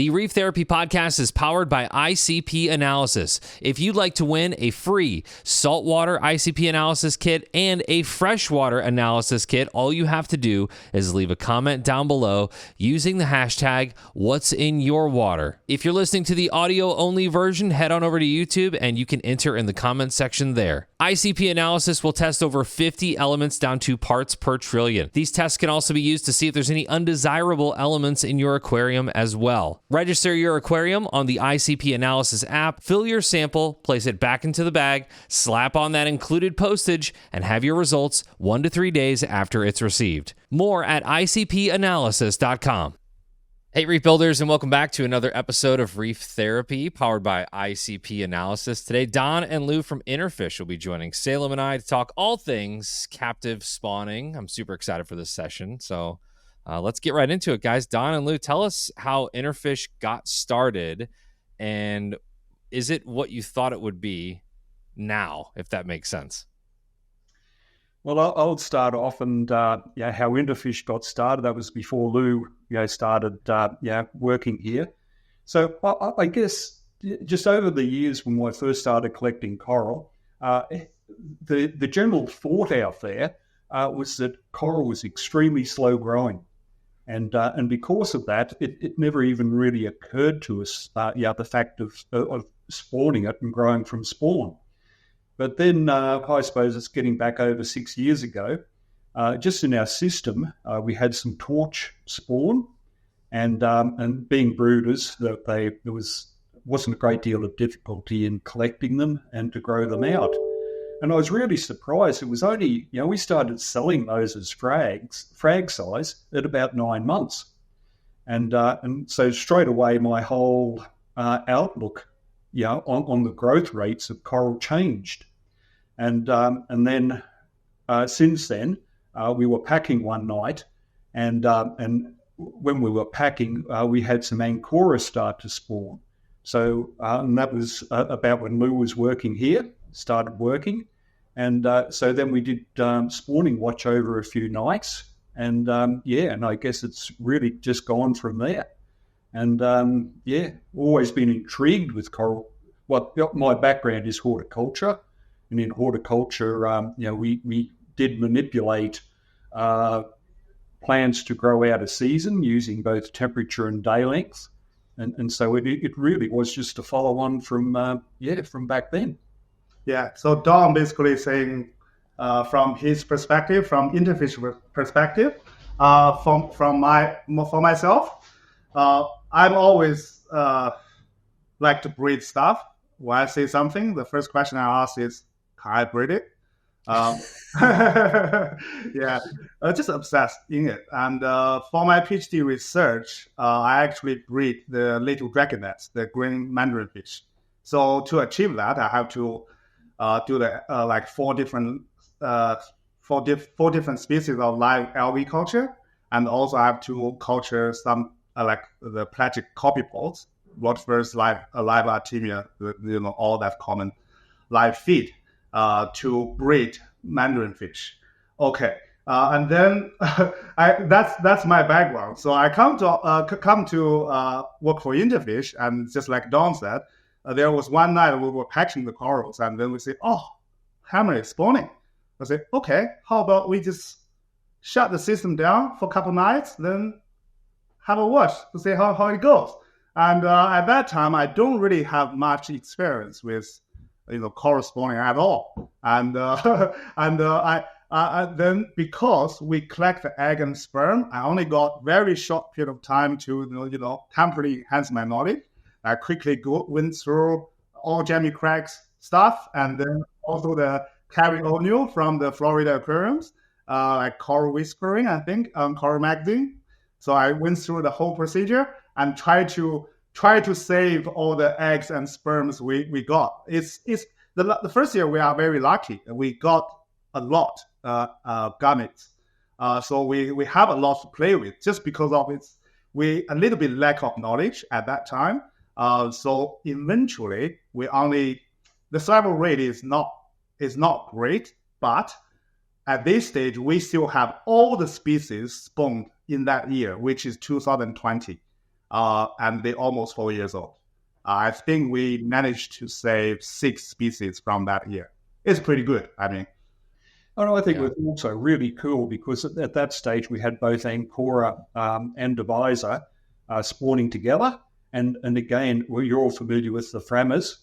The Reef Therapy Podcast is powered by ICP Analysis. If you'd like to win a free saltwater ICP analysis kit and a freshwater analysis kit, all you have to do is leave a comment down below using the hashtag What's in Your Water. If you're listening to the audio-only version, head on over to YouTube and you can enter in the comment section there. ICP Analysis will test over 50 elements down to parts per trillion. These tests can also be used to see if there's any undesirable elements in your aquarium as well. Register your aquarium on the ICP Analysis app, fill your sample, place it back into the bag, slap on that included postage, and have your results 1 to 3 days after it's received. More at icpanalysis.com. Hey, Reef Builders, and welcome back to another episode of Reef Therapy, powered by ICP Analysis. Today, Don and Lou from Inter-Fish will be joining Salem and I to talk all things captive spawning. I'm super excited for this session, so let's get right into it, guys. Don and Lou, tell us how Inter-Fish got started, and is it what you thought it would be now, if that makes sense? Well, I'll start off and how Inter-Fish got started. That was before Lou started working here. So I guess just over the years when I first started collecting coral, the general thought out there was that coral was extremely slow growing. And because of that, it never even really occurred to us, the fact of spawning it and growing from spawn. But then I suppose it's getting back over 6 years ago, just in our system, we had some torch spawn, and being brooders, there wasn't a great deal of difficulty in collecting them and to grow them out. And I was really surprised. It was only, we started selling those as frag size at about 9 months. And so straight away, my whole outlook on the growth rates of coral changed. And then since then, we were packing one night, and when we were packing, we had some Ancora start to spawn. So and that was about when Lou was working here, started working. And so then we did spawning watch over a few nights. And and I guess it's really just gone from there. And always been intrigued with coral. My background is horticulture. And in horticulture, we did manipulate plants to grow out of season using both temperature and day length. And so it really was just a follow on from back then. Yeah, so Don basically saying from his perspective, from Inter-Fish perspective, for myself, I'm always like to breed stuff. When I say something, the first question I ask is, can I breed it? Just obsessed in it. And for my PhD research, I actually breed the little dragonets, the green mandarin fish. So to achieve that, I have to do the four different species of live algae culture, and also I have to culture some like the pelagic copepods, Rothfuss, live Artemia, all that common live feed to breed mandarin fish. Okay, and then that's my background. So I come to work for Inter-Fish, and just like Don said, there was one night we were packing the corals, and then we say, "Oh, hammer is spawning." I say, "Okay, how about we just shut the system down for a couple nights, then have a watch to see how it goes." And at that time, I don't really have much experience with coral spawning at all. And then because we collect the egg and sperm, I only got very short period of time to temporarily enhance my knowledge. I quickly went through all Jamie Craig's stuff, and then also the Carrie O'Neill from the Florida aquariums, like Coral Whispering, I think, on Coral Magazine. So I went through the whole procedure and try to save all the eggs and sperms we got. It's the first year we are very lucky. We got a lot gametes. So we have a lot to play with just because of we a little bit lack of knowledge at that time. So eventually the survival rate is not great, but at this stage we still have all the species spawned in that year, which is 2020. and they're almost 4 years old. I think we managed to save 6 species from that year. It's pretty good, I mean. And I think it was also really cool because at that stage we had both Angkora and Divisor spawning together. And again, you're all familiar with the Frammers.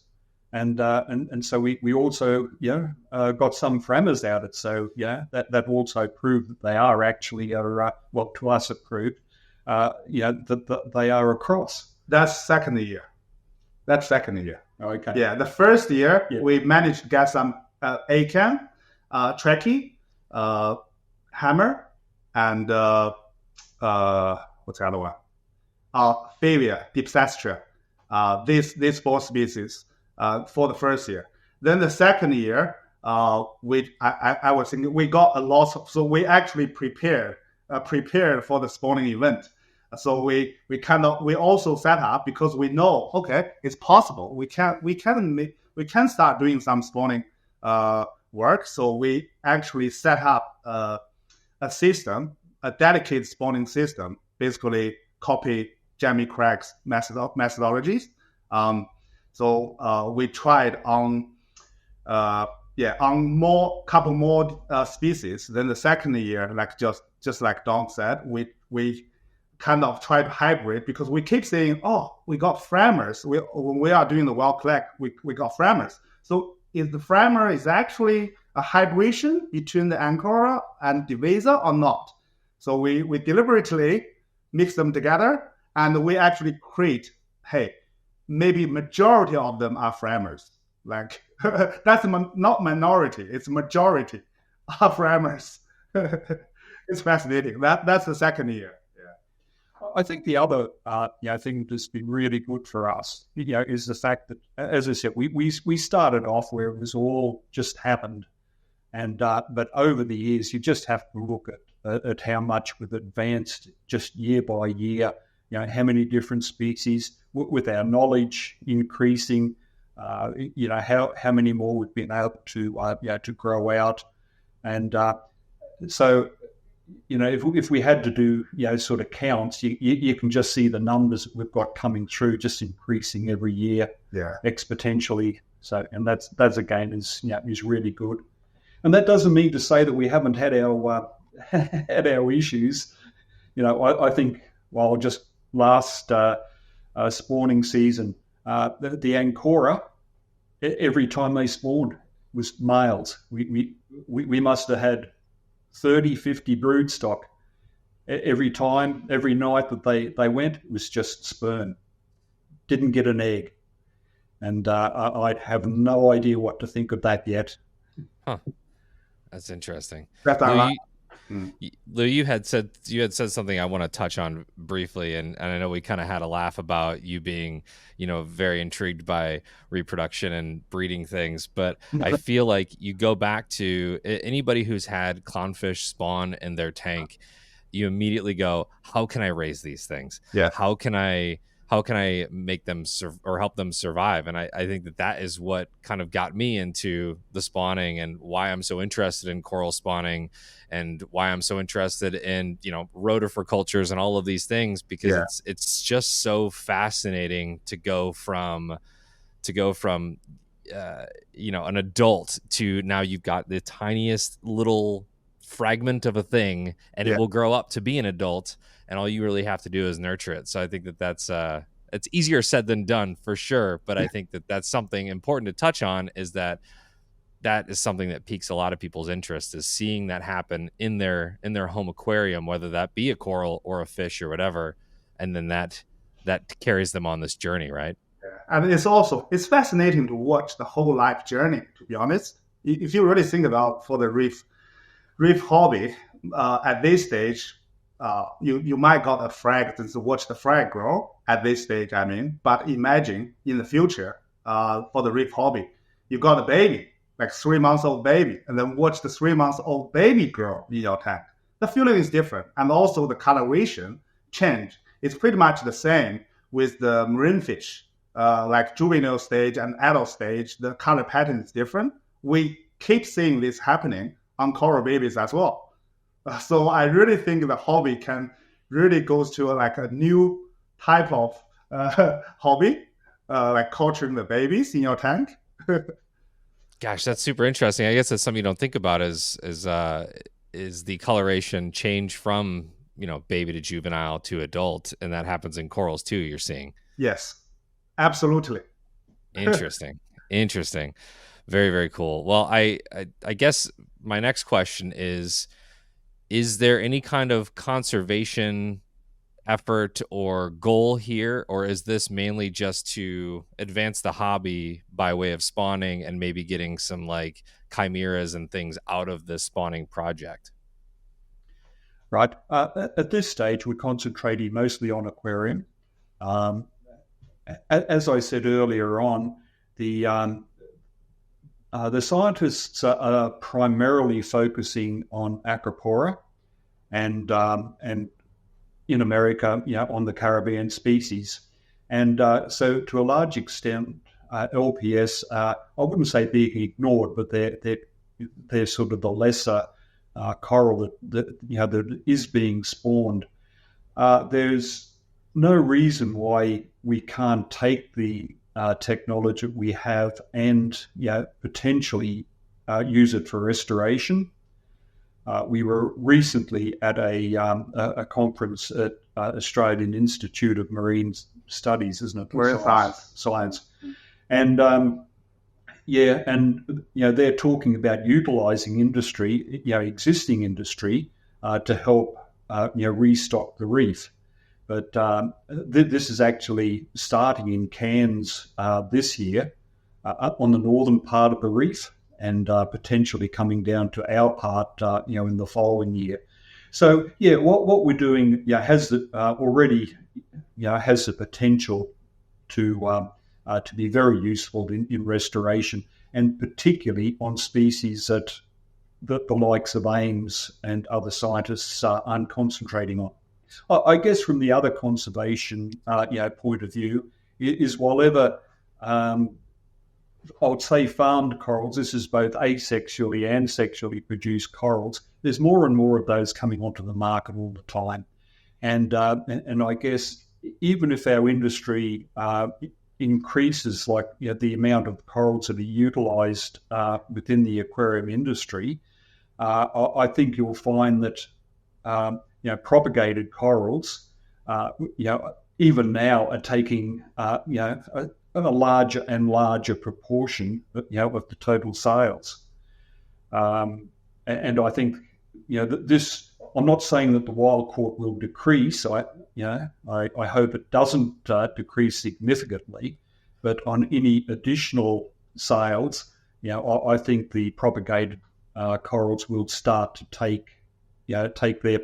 And so we also got some Frammers out of it. So that also proved that they are actually to us it proved that they are a cross. That's second year. Oh, okay. Yeah, the first year we managed to get some ACAN, Trekkie, Hammer, and what's the other one? Favia, Dipsastra. These 4 species for the first year. Then the second year, I was thinking we got a lot. So we actually prepared for the spawning event. So we also set up because we know it's possible. We can start doing some spawning work. So we actually set up a system, a dedicated spawning system, basically copy Jamie Craig's methodologies. So we tried on couple more species. Then the second year, like just like Don said, we kind of tried hybrid because we keep saying, we got Frammers. When we are doing the wild collect, we got Frammers. So is the Frammer is actually a hybridization between the Angkora and Divisor or not? So we deliberately mix them together, and we actually create, maybe majority of them are Frammers. Like that's not minority, it's majority are Frammers. It's fascinating. That's the second year. I think the other thing that's been really good for us, is the fact that, as I said, we started off where it was all just happened, and but over the years you just have to look at how much we've advanced just year by year. How many different species with our knowledge increasing. How many more we've been able to grow out, and so. If we had to do, sort of counts, you can just see the numbers that we've got coming through, just increasing every year, exponentially. So, and that's again is really good. And that doesn't mean to say that we haven't had our issues. I think just last spawning season, the Angkora, every time they spawned was males. We must have had 30, 50 brood stock. Every night that they went, it was just sperm. Didn't get an egg. And I have no idea what to think of that yet. Huh. That's interesting. Lou, you had said something I want to touch on briefly, and I know we kind of had a laugh about you being, very intrigued by reproduction and breeding things, but I feel like you go back to anybody who's had clownfish spawn in their tank, you immediately go, how can I raise these things? Yeah. How can I make them or help them survive? And I think that is what kind of got me into the spawning and why I'm so interested in coral spawning and why I'm so interested in, rotifer cultures and all of these things, because it's just so fascinating to go from an adult to now you've got the tiniest little fragment of a thing, and it will grow up to be an adult, and all you really have to do is nurture it. So I think that's it's easier said than done for sure, but I think that's something important to touch on, is that is something that piques a lot of people's interest, is seeing that happen in their home aquarium, whether that be a coral or a fish or whatever, and then that carries them on this journey, right? And it's fascinating to watch the whole life journey, to be honest. If you really think about for the reef hobby, at this stage, you might got a frag to watch the frag grow at this stage, but imagine in the future, for the reef hobby, you got a baby, like 3 months old baby, and then watch the 3 months old baby grow in your tank. The feeling is different, and also the coloration change. It's pretty much the same with the marine fish, like juvenile stage and adult stage. The color pattern is different. We keep seeing this happening on coral babies as well. So I really think the hobby can really goes to like a new type of hobby, like culturing the babies in your tank. Gosh, that's super interesting. I guess that's something you don't think about is the coloration change from, baby to juvenile to adult, and that happens in corals too, you're seeing. Yes, absolutely. Interesting. Interesting. Very, very cool. Well, I guess my next question is there any kind of conservation effort or goal here, or is this mainly just to advance the hobby by way of spawning and maybe getting some like chimeras and things out of this spawning project? Right. At this stage, we're concentrating mostly on aquarium. As I said earlier on, the scientists are primarily focusing on Acropora and in America, on the Caribbean species. And so to a large extent, LPS, I wouldn't say being ignored, but they're sort of the lesser coral that is being spawned. There's no reason why we can't take the technology that we have and potentially use it for restoration. We were recently at a conference at Australian Institute of Marine Studies, isn't it? Marine Science. And they're talking about utilising industry, existing industry, to help restock the reef. But this is actually starting in Cairns this year, up on the northern part of the reef, and potentially coming down to our part, in the following year. So, what we're doing, has already, has the potential to be very useful in restoration, and particularly on species that the likes of Ames and other scientists aren't concentrating on. I guess from the other conservation, point of view, is while ever I would say farmed corals, this is both asexually and sexually produced corals, there's more and more of those coming onto the market all the time. And I guess even if our industry increases, like the amount of corals that are utilised within the aquarium industry, I think you'll find that propagated corals, even now are taking a larger and larger proportion, of the total sales. And I think, that this, I'm not saying that the wild caught will decrease. I hope it doesn't decrease significantly, but on any additional sales, I think the propagated corals will start to take their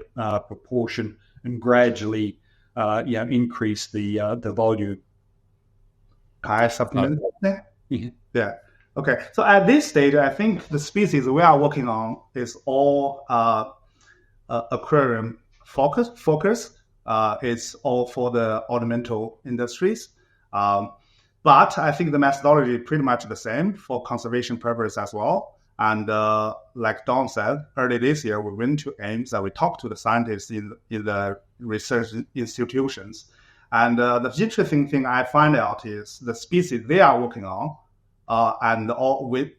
proportion and gradually, increase the volume. Can I supplement that? Yeah. Okay. So at this stage, I think the species we are working on is all aquarium focus. It's all for the ornamental industries. But I think the methodology is pretty much the same for conservation purpose as well. And like Don said, early this year, we went to Ames and we talked to the scientists in the research institutions. And the interesting thing I find out is the species they are working on,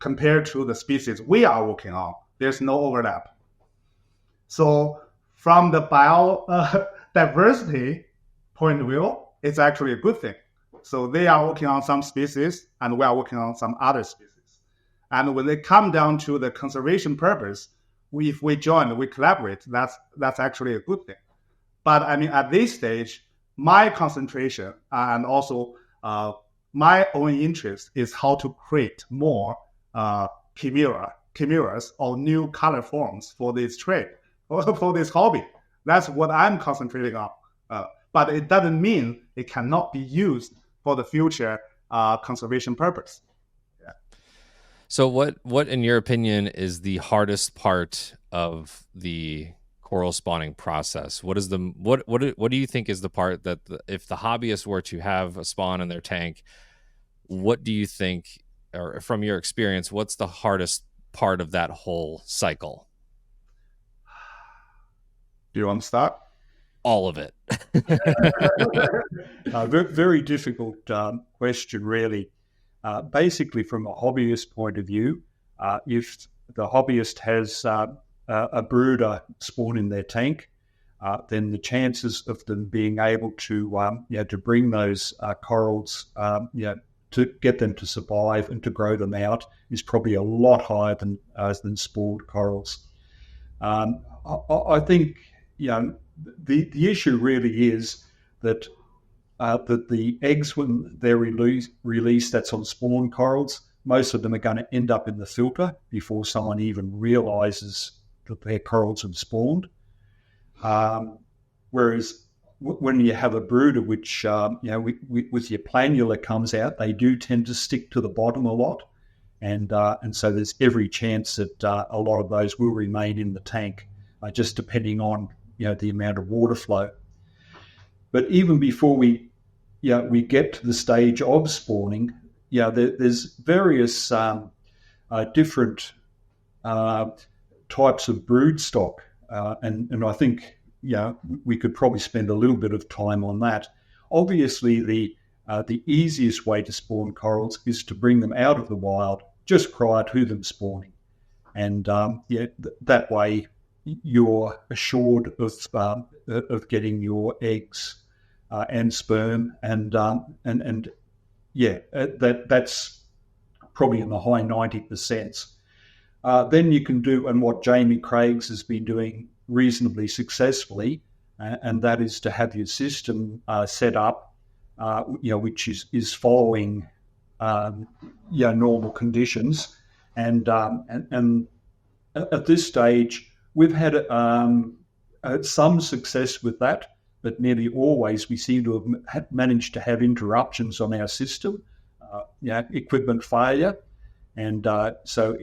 compared to the species we are working on, there's no overlap. So from the biodiversity point of view, it's actually a good thing. So they are working on some species, and we are working on some other species. And when they come down to the conservation purpose, if we join, we collaborate, that's actually a good thing. But I mean, at this stage, my concentration and also my own interest is how to create more chimeras or new color forms for this trade, or for this hobby. That's what I'm concentrating on. But it doesn't mean it cannot be used for the future conservation purpose. Yeah. So what in your opinion is the hardest part of the coral spawning process? What do you think is the part that if the hobbyist were to have a spawn in their tank, what do you think, or from your experience, what's the hardest part of that whole cycle? Do you want to start? all of it? Very difficult question, really. Basically, from a hobbyist point of view, if the hobbyist has a brooder spawn in their tank, then the chances of them being able to to bring those corals, to get them to survive and to grow them out is probably a lot higher than spawned corals. I think the issue really is that the eggs, when they're released, that's on spawn corals, most of them are going to end up in the filter before someone even realizes that their corals have spawned. Whereas when you have a brooder, which with your planula comes out, they do tend to stick to the bottom a lot, and so there's every chance that a lot of those will remain in the tank, just depending on the amount of water flow. But even before we get to the stage of spawning, there's various different types of brood stock, and I think we could probably spend a little bit of time on that. Obviously, the easiest way to spawn corals is to bring them out of the wild just prior to them spawning, and that way you're assured of getting your eggs and sperm, that's probably in the high 90%. Then you can do, and what Jamie Craig's has been doing reasonably successfully, and that is to have your system set up, which is following normal conditions, and at this stage we've had some success with that, but nearly always we seem to have managed to have interruptions on our system, equipment failure, and so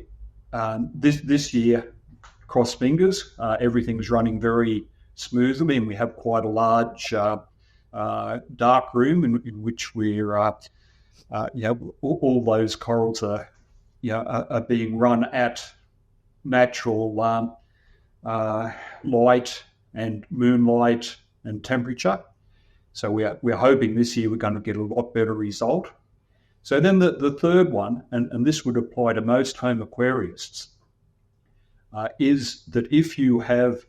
this year, cross fingers, everything's running very smoothly, and we have quite a large dark room in which we're all those corals are being run at natural light and moonlight and temperature. So we're hoping this year we're going to get a lot better result. So then the third one, and this would apply to most home aquarists, is that if you have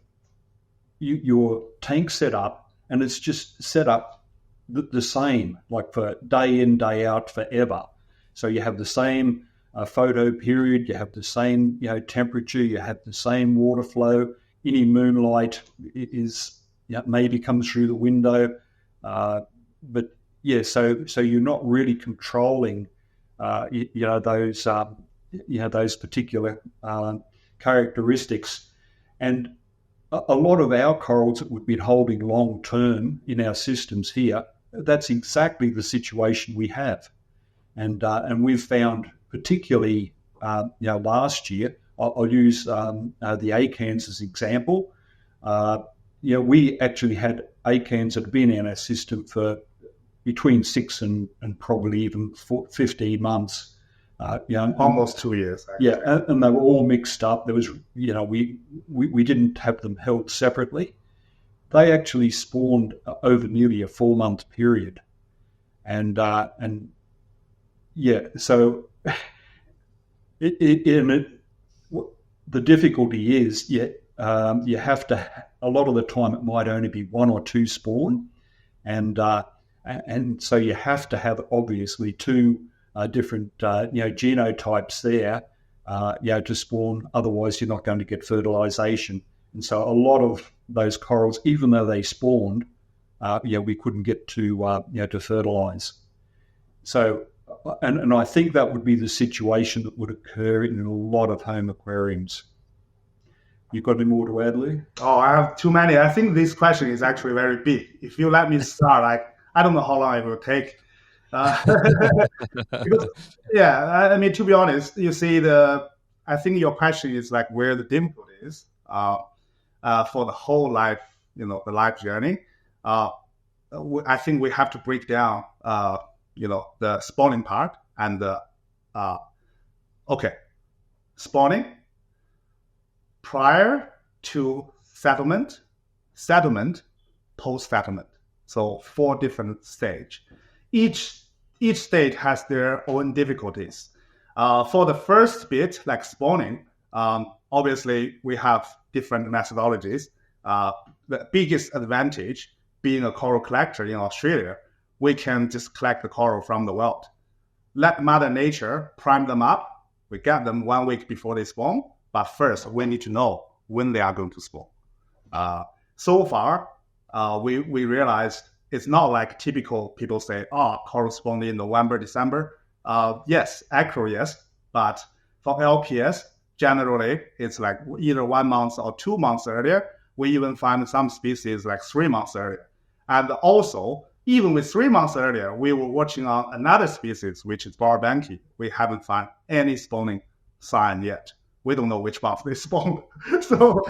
your tank set up and it's just set up the same, like for day in, day out, forever. So you have the same photo period, you have the same temperature, you have the same water flow. Any moonlight is maybe comes through the window, but so you're not really controlling those particular characteristics. And a lot of our corals that we've been holding long term in our systems here, that's exactly the situation we have. And we've found, particularly last year, I'll use the acans as an example. We actually had acans that had been in our system for between 6 and probably even 15 months. Almost 2 years. Actually. Yeah, and they were all mixed up. There was, we didn't have them held separately. They actually spawned over nearly a 4-month period, so the difficulty is, you have to. A lot of the time, it might only be 1 or 2 spawn, and so you have to have obviously 2 different genotypes there, to spawn. Otherwise, you're not going to get fertilization. And so, a lot of those corals, even though they spawned, we couldn't get to fertilize. So, and I think that would be the situation that would occur in a lot of home aquariums. You got any more to add, Lou? Oh, I have too many. I think this question is actually very big. If you let me start, I don't know how long it will take. Because, I mean, to be honest, you see, I think your question is like where the dimple is for the whole life, the life journey. I think we have to break down, the spawning part and the, spawning prior to settlement, post-settlement. So 4 different stages. Each stage has their own difficulties. For the first bit, like spawning, obviously we have different methodologies. The biggest advantage, being a coral collector in Australia, we can just collect the coral from the wild. Let Mother Nature prime them up. We get them 1 week before they spawn, but first we need to know when they are going to spawn. So far, we realized it's not like typical people say, coral spawn in November, December. Yes, accurate, yes, but for LPS, generally it's like either 1 month or 2 months earlier. We even find some species like 3 months earlier. And also, even with 3 months earlier, we were watching on another species, which is barbanki. We haven't found any spawning sign yet. We don't know which month they spawn. So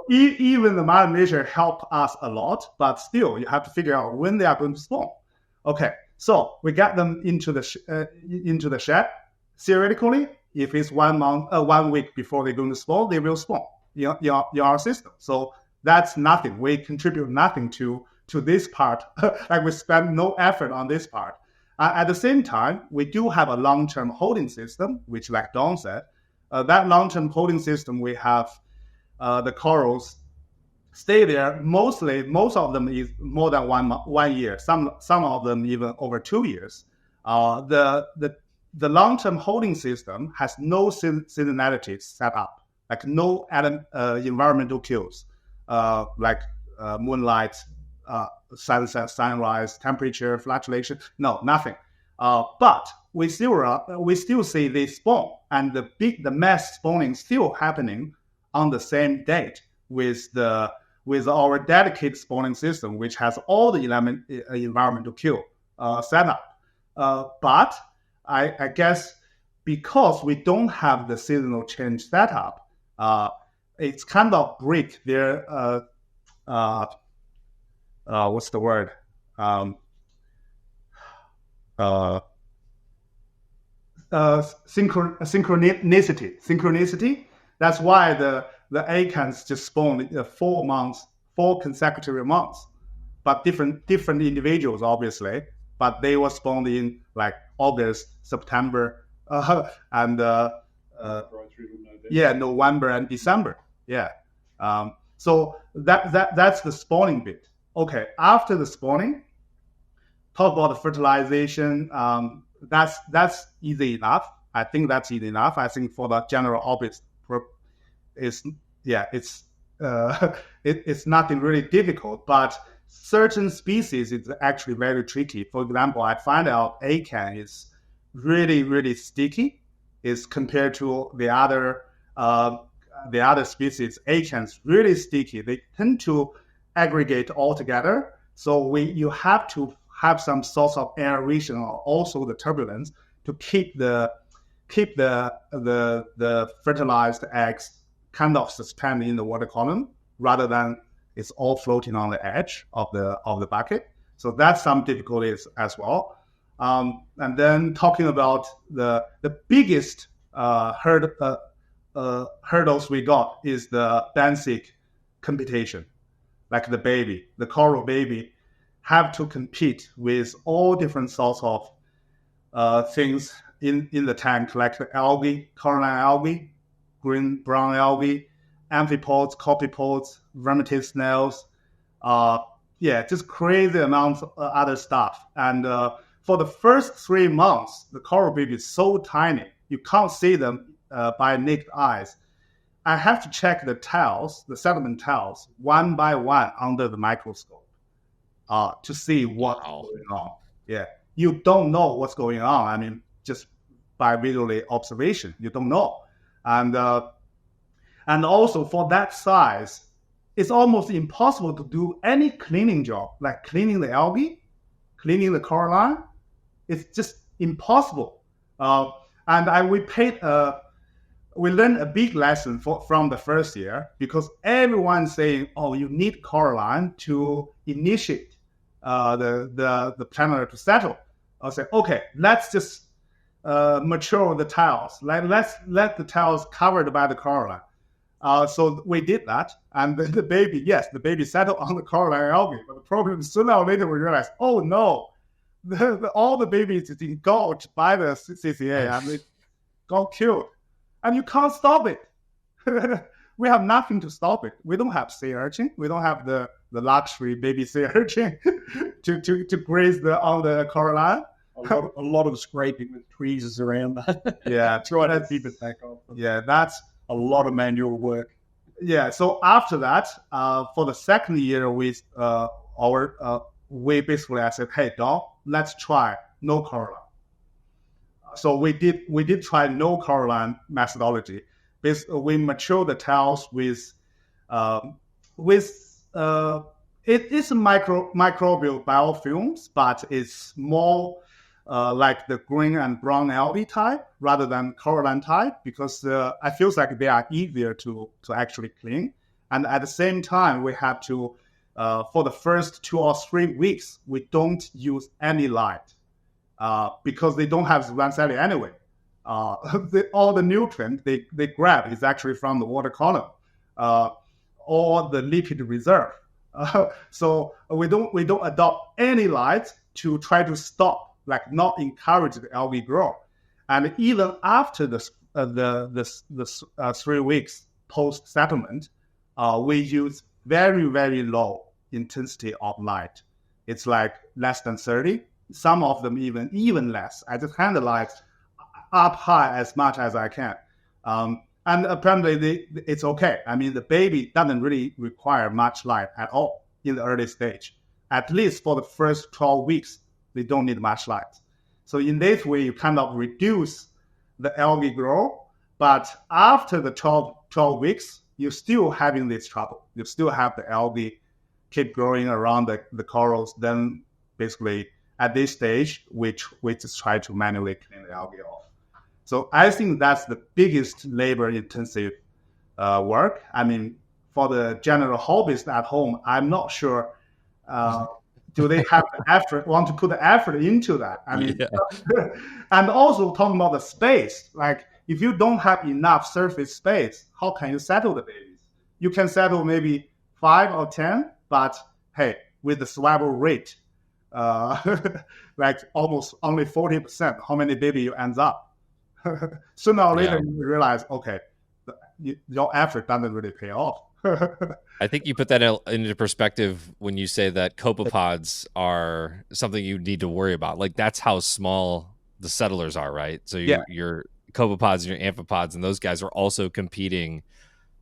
even the Mother Nature help us a lot, but still you have to figure out when they are going to spawn. Okay, so we get them into the shed. Theoretically, if it's 1 week before they're going to spawn, they will spawn in our system. So that's nothing. We contribute nothing to this part. Like we spend no effort on this part. At the same time, we do have a long-term holding system, which, like Don said, that long-term holding system, we have the corals stay there. Most of them is more than 1 year. Some of them even over 2 years. The long-term holding system has no seasonality set up, like no environmental cues, like moonlight, sunset, sunrise, temperature, fluctuation. No, nothing. But we still see they spawn, and the mass spawning still happening on the same date with our dedicated spawning system, which has all the environmental cue set up. But I guess because we don't have the seasonal change set up, it's kind of break their what's the word? Synchronicity. That's why the acants just spawn 4 consecutive months, but different individuals, obviously. But they were spawned in like August, September, and November and December. Yeah. So that's the spawning bit. Okay. After the spawning, talk about the fertilization. That's easy enough. I think that's easy enough. I think for the general orbit, it's nothing really difficult. But certain species is actually very tricky. For example, I find out acan is really, really sticky. Is compared to the other species. Acan's really sticky. They tend to aggregate all together. So you have to have some source of aeration or also the turbulence to keep the fertilized eggs kind of suspended in the water column rather than it's all floating on the edge of the bucket. So that's some difficulties as well. And then talking about the biggest hurdles we got is the basic competition, like the coral baby have to compete with all different sorts of things in the tank, like the algae, coralline algae, green, brown algae, amphipods, copepods, vermitid snails, just crazy amounts of other stuff. And for the first 3 months, the coral baby is so tiny, you can't see them by naked eyes. I have to check the tails, the sediment tails, one by one under the microscope to see what's going on. Yeah, you don't know what's going on. I mean, just by visually observation, you don't know. And also for that size, it's almost impossible to do any cleaning job, like cleaning the algae, cleaning the coralline. It's just impossible. We learned a big lesson from the first year, because everyone's saying, "Oh, you need coralline to initiate the planner to settle." I'll say, "Okay, let's just mature the tiles. Let's let the tiles covered by the coralline." So we did that, and the baby settled on the coralline algae. But the problem is, sooner or later we realized, oh no, all the babies is engulfed by the CCA and they got killed, and you can't stop it. We have nothing to stop it. We don't have sea urchin. We don't have the luxury baby sea urchin to graze on the coralline. A lot of scraping with tweezers around that. Yeah, trying to keep it back off. Yeah, that's a lot of manual work. Yeah. So after that, for the second year, we basically I said, hey, Don, let's try no coralline. So we did try no coralline methodology. We mature the tails with it is microbial biofilms, but it's more like the green and brown algae type rather than coralline type, because I feel like they are easier to actually clean. And at the same time, we have to, for the first 2 or 3 weeks, we don't use any light because they don't have Rancelli anyway. All the nutrient they grab is actually from the water column or the lipid reserve. So we don't adopt any light to try to stop, like not encourage the algae growth. And even after the 3 weeks post settlement, we use very, very low intensity of light. It's like less than 30. Some of them even less. I just hand the light up high as much as I can. And apparently it's okay. I mean, the baby doesn't really require much light at all in the early stage. At least for the first 12 weeks, they don't need much light. So in this way, you kind of reduce the algae growth. But after the 12 weeks, you're still having this trouble. You still have the algae keep growing around the corals. Then basically at this stage, we just try to manually clean the algae off. So I think that's the biggest labor-intensive work. I mean, for the general hobbyist at home, I'm not sure. Do they have the effort? Want to put the effort into that? I mean, and also talking about the space. Like, if you don't have enough surface space, how can you settle the babies? You can settle maybe 5 or 10, but hey, with the survival rate, like almost only 40%, how many baby you ends up? Sooner or later, you realize, okay, your effort doesn't really pay off. I think you put that into perspective when you say that copepods are something you need to worry about. Like, that's how small the settlers are, right? So your copepods and your amphipods and those guys are also competing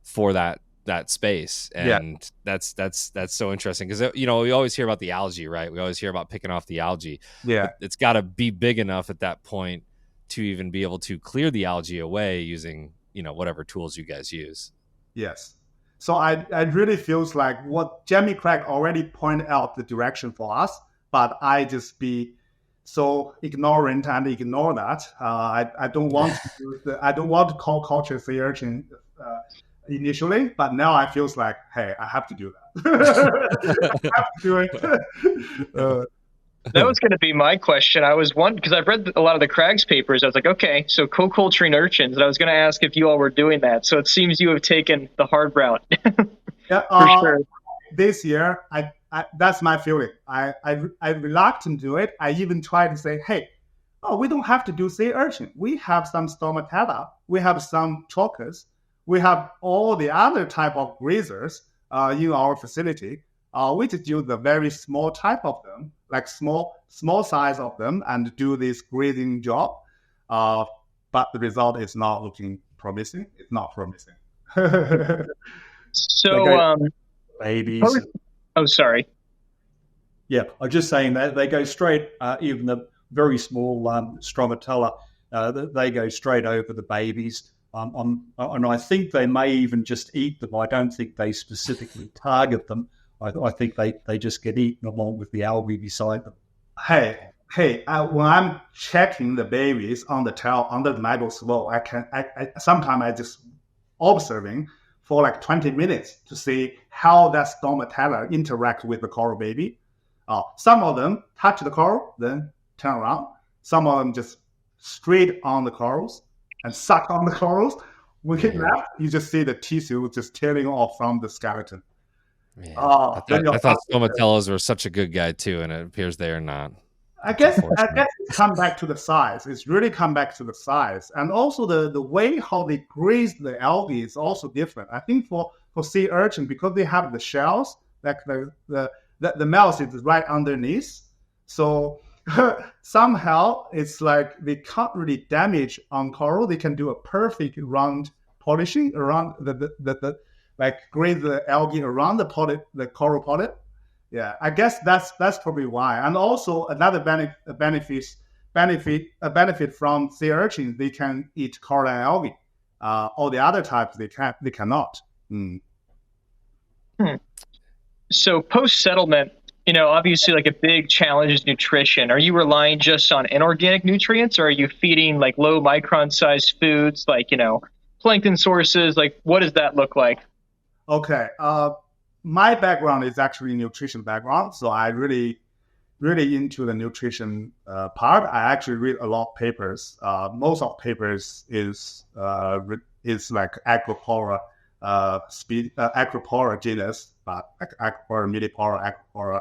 for that space, and that's so interesting, because we always hear about the algae, right? We always hear about picking off the algae. But it's got to be big enough at that point to even be able to clear the algae away using whatever tools you guys use. Yes. So I really feels like what Jamie Craig already pointed out the direction for us, but I just be so ignorant and ignore that. I don't want to I don't want to call culture sea urchin initially, but now I feels like, hey, I have to do that. I have to do it. That was going to be my question. I was wondering, because I've read a lot of the Craig's papers. I was like, okay, so co-culturing urchins. And I was going to ask if you all were doing that. So it seems you have taken the hard route. Yeah, for sure. This year, I that's my feeling. I reluctant to do it. I even try to say, hey, we don't have to do sea urchin. We have some stomatella. We have some chokers. We have all the other type of grazers in our facility. We just use a very small type of them, like small size of them, and do this grazing job. But the result is not looking promising. It's not promising. So, babies. Oh, sorry. Yeah, I'm just saying that they go straight, even the very small stromatella, they go straight over the babies. And I think they may even just eat them. I don't think they specifically target them. I think they just get eaten along with the algae beside them. Hey, when I'm checking the babies on the tail under the microscope, I sometimes I just observing for like 20 minutes to see how that stomatella interact with the coral baby. Some of them touch the coral, then turn around. Some of them just straight on the corals and suck on the corals. When it left, you just see the tissue just tearing off from the skeleton. Man, Then your I thought stomatellas were such a good guy too, and it appears they are not. I guess it's come back to the size. It's really come back to the size, and also the way how they graze the algae is also different. I think for sea urchin, because they have the shells, like the mouth is right underneath, so somehow it's like they can't really damage on coral. They can do a perfect round polishing around the like graze the algae around the coral polyp. Yeah, I guess that's probably why. And also another benefit from sea urchins, they can eat coral and algae. All the other types they cannot. So post settlement, obviously like a big challenge is nutrition. Are you relying just on inorganic nutrients, or are you feeding like low micron sized foods like, plankton sources? Like what does that look like? Okay. My background is actually nutrition background, so I really into the nutrition part. I actually read a lot of papers. Most of papers is like Acropora Acropora genus, but Acropora millipora, Acropora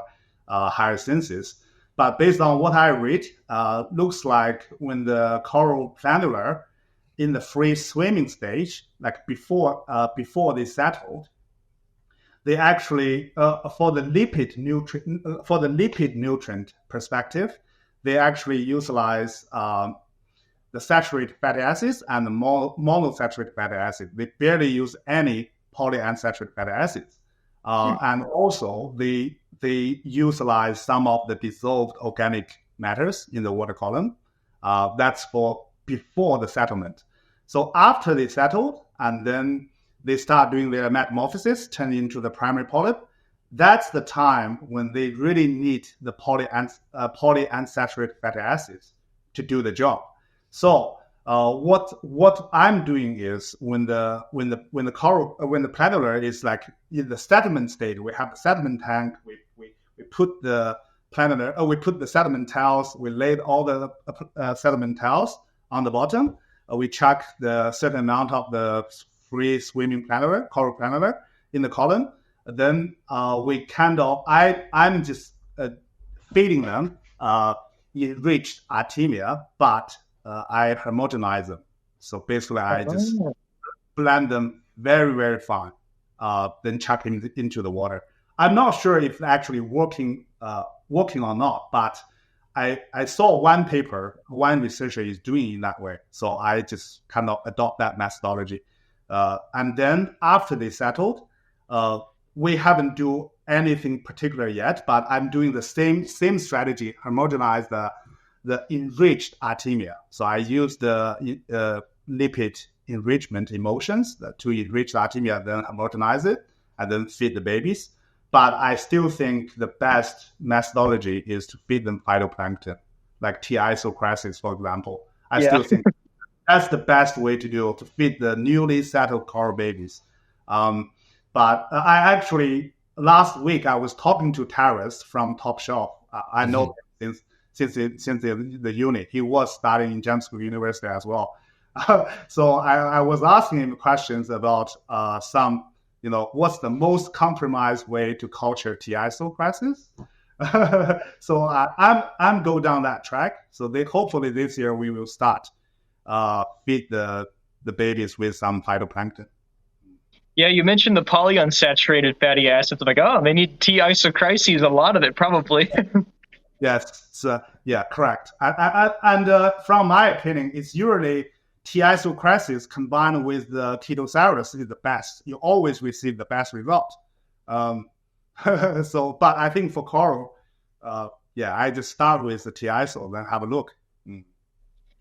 hyacinthus. But based on what I read, looks like when the coral planula in the free swimming stage, like before they settled, they actually for the lipid nutrient perspective, they actually utilize the saturated fatty acids and the monosaturated fatty acids. They barely use any polyunsaturated fatty acids, and also they utilize some of the dissolved organic matters in the water column. That's for before the settlement. So after they settled, and then they start doing their metamorphosis, turn into the primary polyp. That's the time when they really need the polyunsaturated fatty acids to do the job. So what I'm doing is when the planula is like in the settlement state, we have the settlement tank. We put the planula, we put the settlement towels. We laid all the settlement towels on the bottom. We chuck the certain amount of the free swimming planula, coral planula in the column. Then we kind of, I'm just feeding them enriched artemia, but I homogenize them. So basically, I just blend them very, very fine, then chuck them into the water. I'm not sure if it's actually working or not, but I saw one paper, one researcher is doing it that way. So I just kind of adopt that methodology. And then after they settled, we haven't do anything particular yet, but I'm doing the same strategy, homogenize the enriched artemia. So I use the lipid enrichment emulsions to enrich the artemia, then homogenize it, and then feed the babies. But I still think the best methodology is to feed them phytoplankton, like T. isocrasis, for example. I still think that's the best way to do it, to feed the newly settled coral babies. But I actually, last week, I was talking to Taras from Top Shelf. I know him since the unit. He was studying in James Cook University as well. So I was asking him questions about some, what's the most compromised way to culture T. isocrasis? So I'm go down that track. So hopefully this year we will start feed the babies with some phytoplankton. Yeah, you mentioned the polyunsaturated fatty acids. Like, they need T. isocrasis, a lot of it probably. Yes, so, yeah, correct. And from my opinion, it's usually T. isocrasis combined with the Titosaurus is the best. You always receive the best result. So, but I think for coral, I just start with the T. iso, then have a look.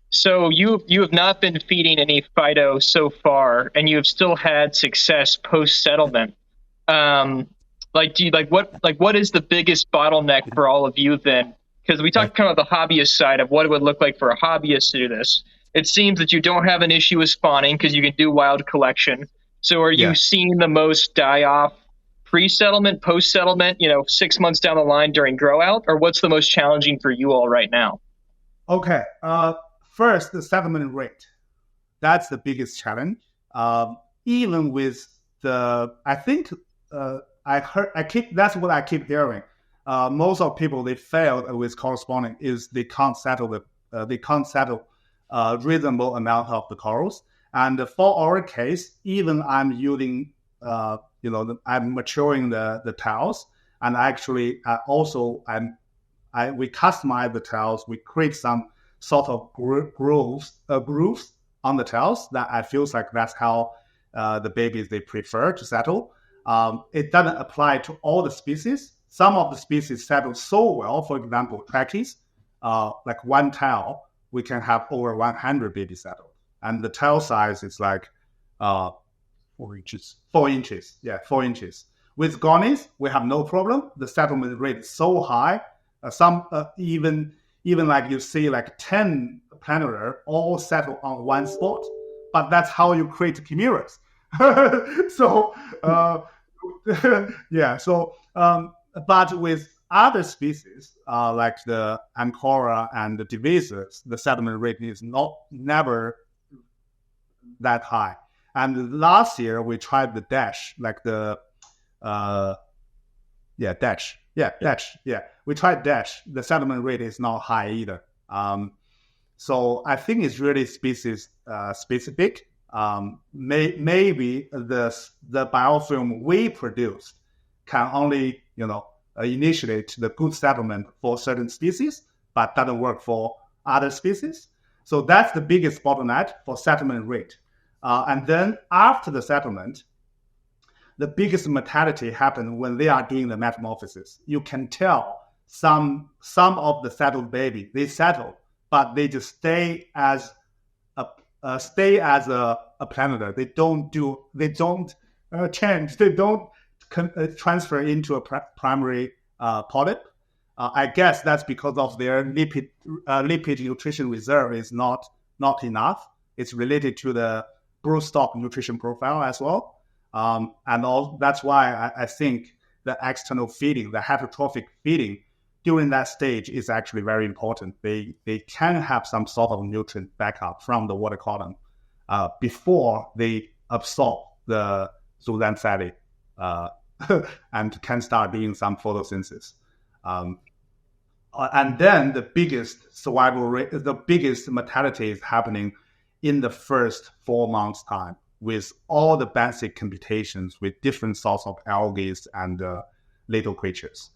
So you have not been feeding any phyto so far, and you have still had success post settlement. What is the biggest bottleneck for all of you then? Because we talked kind of the hobbyist side of what it would look like for a hobbyist to do this. It seems that you don't have an issue with spawning because you can do wild collection. So are you seeing the most die off pre-settlement, post-settlement, 6 months down the line during grow out, or what's the most challenging for you all right now? Okay. First, the settlement rate. That's the biggest challenge. even with I think that's what I keep hearing. Most of people they failed with corresponding is they can't settle reasonable amount of the corals. And for our case, even I'm using I'm maturing the tails, and actually we customize the tails. We create some sort of grooves on the tails that I feels like that's how the babies they prefer to settle. It doesn't apply to all the species. Some of the species settle so well. For example, trackies, like one tail, we can have over 100 babies settled, and the tail size is like 4 inches. 4 inches. Yeah, 4 inches. With gonies, we have no problem. The settlement rate is so high. Some even like you see like 10 planter all settle on one spot. But that's how you create chimeras. So yeah. So but with other species like the Ancora and the Divisas, the settlement rate is never that high. And last year we tried the dash, like the dash. Yeah. We tried dash. The settlement rate is not high either. So I think it's really species specific. Maybe the biofilm we produced can only initiate the good settlement for certain species, but doesn't work for other species. So that's the biggest bottleneck for settlement rate. And then after the settlement, the biggest mortality happens when they are doing the metamorphosis. You can tell some of the settled baby, they settle, but they just stay as a planter. They don't change. They don't transfer into a primary polyp. I guess that's because of their lipid nutrition reserve is not enough. It's related to the broodstock nutrition profile as well. That's why I think the external feeding, the heterotrophic feeding during that stage is actually very important. They can have some sort of nutrient backup from the water column before they absorb the zooxanthellae and can start doing some photosynthesis. And then the biggest survival rate, the biggest mortality is happening in the first 4 months' time, with all the basic computations with different sorts of algae and little creatures.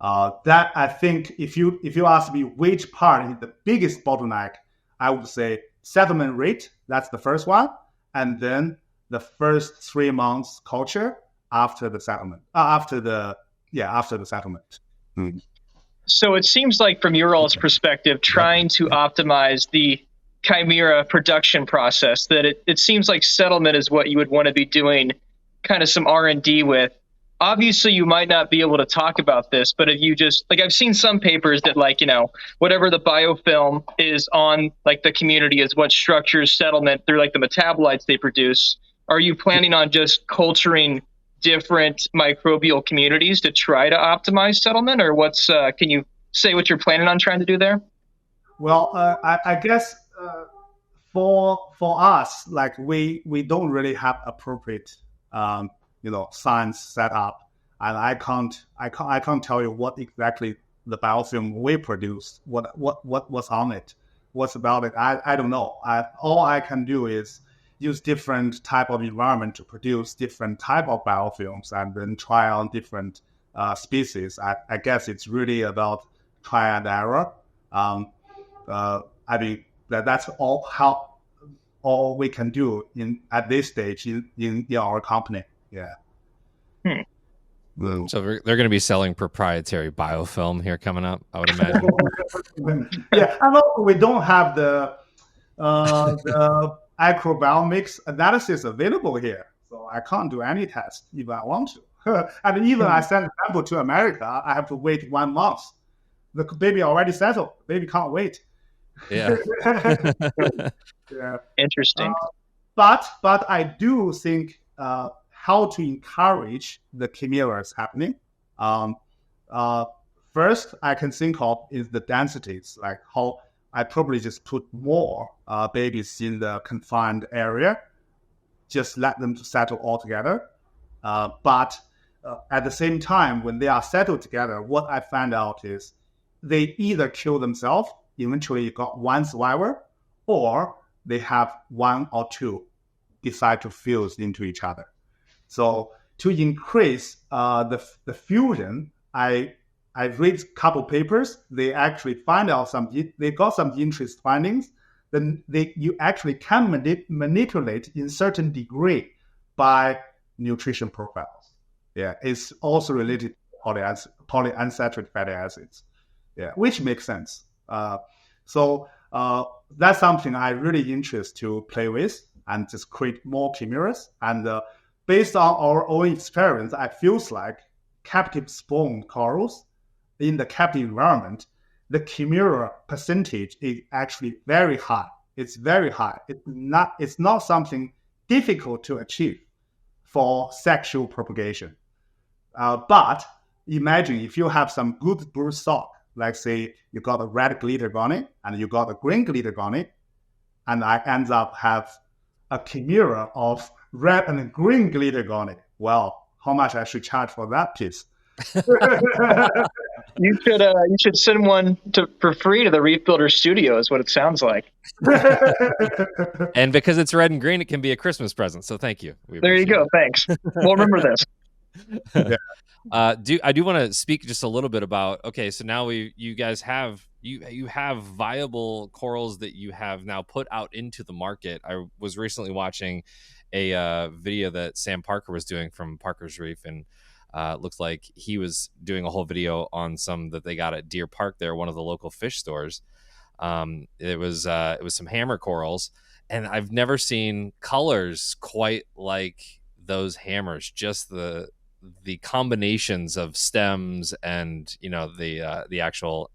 That I think if you ask me which part is the biggest bottleneck, I would say settlement rate, that's the first one, and then the first 3 months culture after the settlement. After the settlement. Mm. So it seems like from your all's perspective, trying to optimize the chimera production process, that it seems like settlement is what you would want to be doing kind of some R&D with. Obviously, you might not be able to talk about this, but if you just, like, I've seen some papers that, like, whatever the biofilm is on, like, the community is what structures settlement through, like, the metabolites they produce. Are you planning on just culturing different microbial communities to try to optimize settlement, or can you say what you're planning on trying to do there? Well, I guess for us, like we don't really have appropriate science set up, and I can't tell you what exactly the biofilm we produce, what's on it, what's about it. I don't know. All I can do is use different type of environment to produce different type of biofilms and then try on different species. I guess it's really about try and error. I mean that's all we can do at this stage in our company. Yeah. So they're going to be selling proprietary biofilm here coming up, I would imagine. Yeah, and also we don't have the microbiomics analysis available here, so I can't do any test if I want to. And even I send a sample to America, I have to wait 1 month. The baby already settled. Baby can't wait. Yeah. Yeah. Interesting. But I do think how to encourage the chimeras happening. First, I can think of is the densities, like how I probably just put more babies in the confined area. just let them settle all together. But at the same time, when they are settled together, what I found out is they either kill themselves, eventually you got one survivor, or they have one or two decide to fuse into each other. So to increase the fusion, I read a couple papers. They actually find out they got some interesting findings. Then you actually can manipulate in certain degree by nutrition profiles. Yeah, it's also related to polyunsaturated fatty acids. Yeah, which makes sense. So that's something I really interested to play with and just create more chimeras. And based on our own experience, I feels like captive spawn corals in the captive environment, the chimera percentage is actually very high. It's very high. It's not something difficult to achieve for sexual propagation. But imagine if you have some good broodstock, like say you got a red glitter goni and you got a green glitter goni, and I end up have a chimera of red and green glitter goni. Well, how much I should charge for that piece? You should send one for free to the Reef Builder Studio, is what it sounds like. And because it's red and green, it can be a Christmas present. So thank you. There you go. Thanks. We'll remember this. Yeah. I do want to speak just a little bit about, okay, so now you guys have you have viable corals that you have now put out into the market. I was recently watching a video that Sam Parker was doing from Parker's Reef, and it looks like he was doing a whole video on some that they got at Deer Park there, one of the local fish stores. It was some hammer corals, and I've never seen colors quite like those hammers. Just the combinations of stems and the actual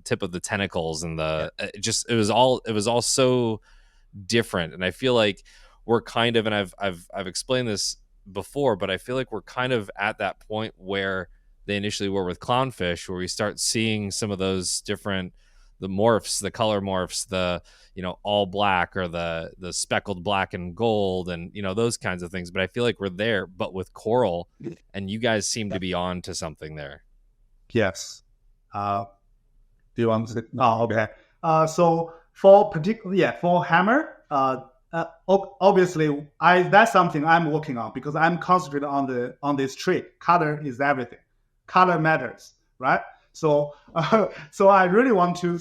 tip of the tentacles and it was all so different. And I feel like we're kind of, and I've explained this before, but I feel like we're kind of at that point where they initially were with clownfish, where we start seeing some of those different, the morphs, the color morphs, the all black or the speckled black and gold, and those kinds of things. But I feel like we're there, but with coral, and you guys seem to be on to something there. Yes. Do you want to? Oh, okay. So for for hammer, obviously that's something I'm working on, because I'm concentrated on this trait. Color is everything. Color matters, right? So I really want to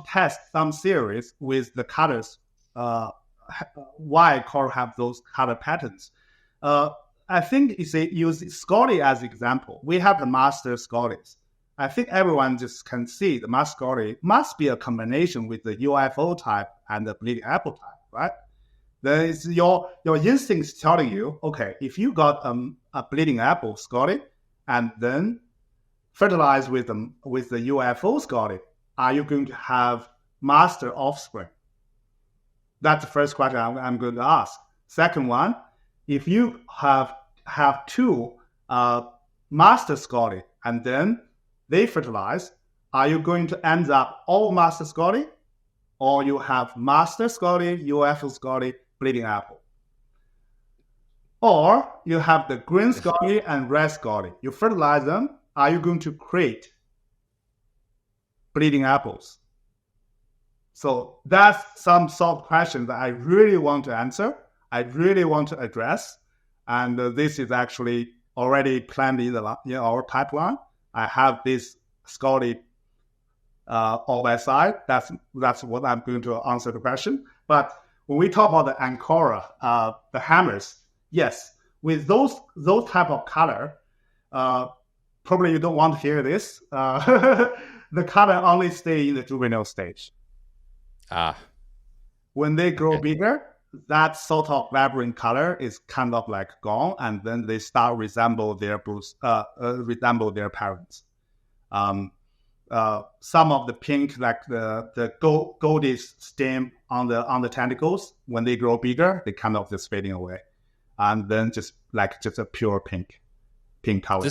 test some theories with the colors. Why coral have those color patterns? I think use Scotty as example. We have the master Scotties. I think everyone just can see the master Scotty must be a combination with the UFO type and the bleeding apple type, right? Then it's your instincts telling you, okay, if you got a bleeding apple Scotty and then fertilize with the UFO Scotty, are you going to have master offspring? That's the first question I'm going to ask. Second one, if you have two master Scotty and then they fertilize, are you going to end up all master Scotty, or you have master Scotty, UFO Scotty, bleeding apple? Or you have the green Scotty and red Scotty. You fertilize them, are you going to create bleeding apples? So that's some sort of questions that I really want to answer. I really want to address. And this is actually already planned in our pipeline. I have this Scotty on my side. That's what I'm going to answer the question. But when we talk about the Ancora, the hammers, yes, with those type of color, probably you don't want to hear this. The color only stay in the juvenile stage. When they grow bigger, that sort of vibrant color is kind of like gone, and then they start resemble their parents. Some of the pink, like the goldish stem on the tentacles, when they grow bigger, they kind of just fading away, and then just a pure pink color.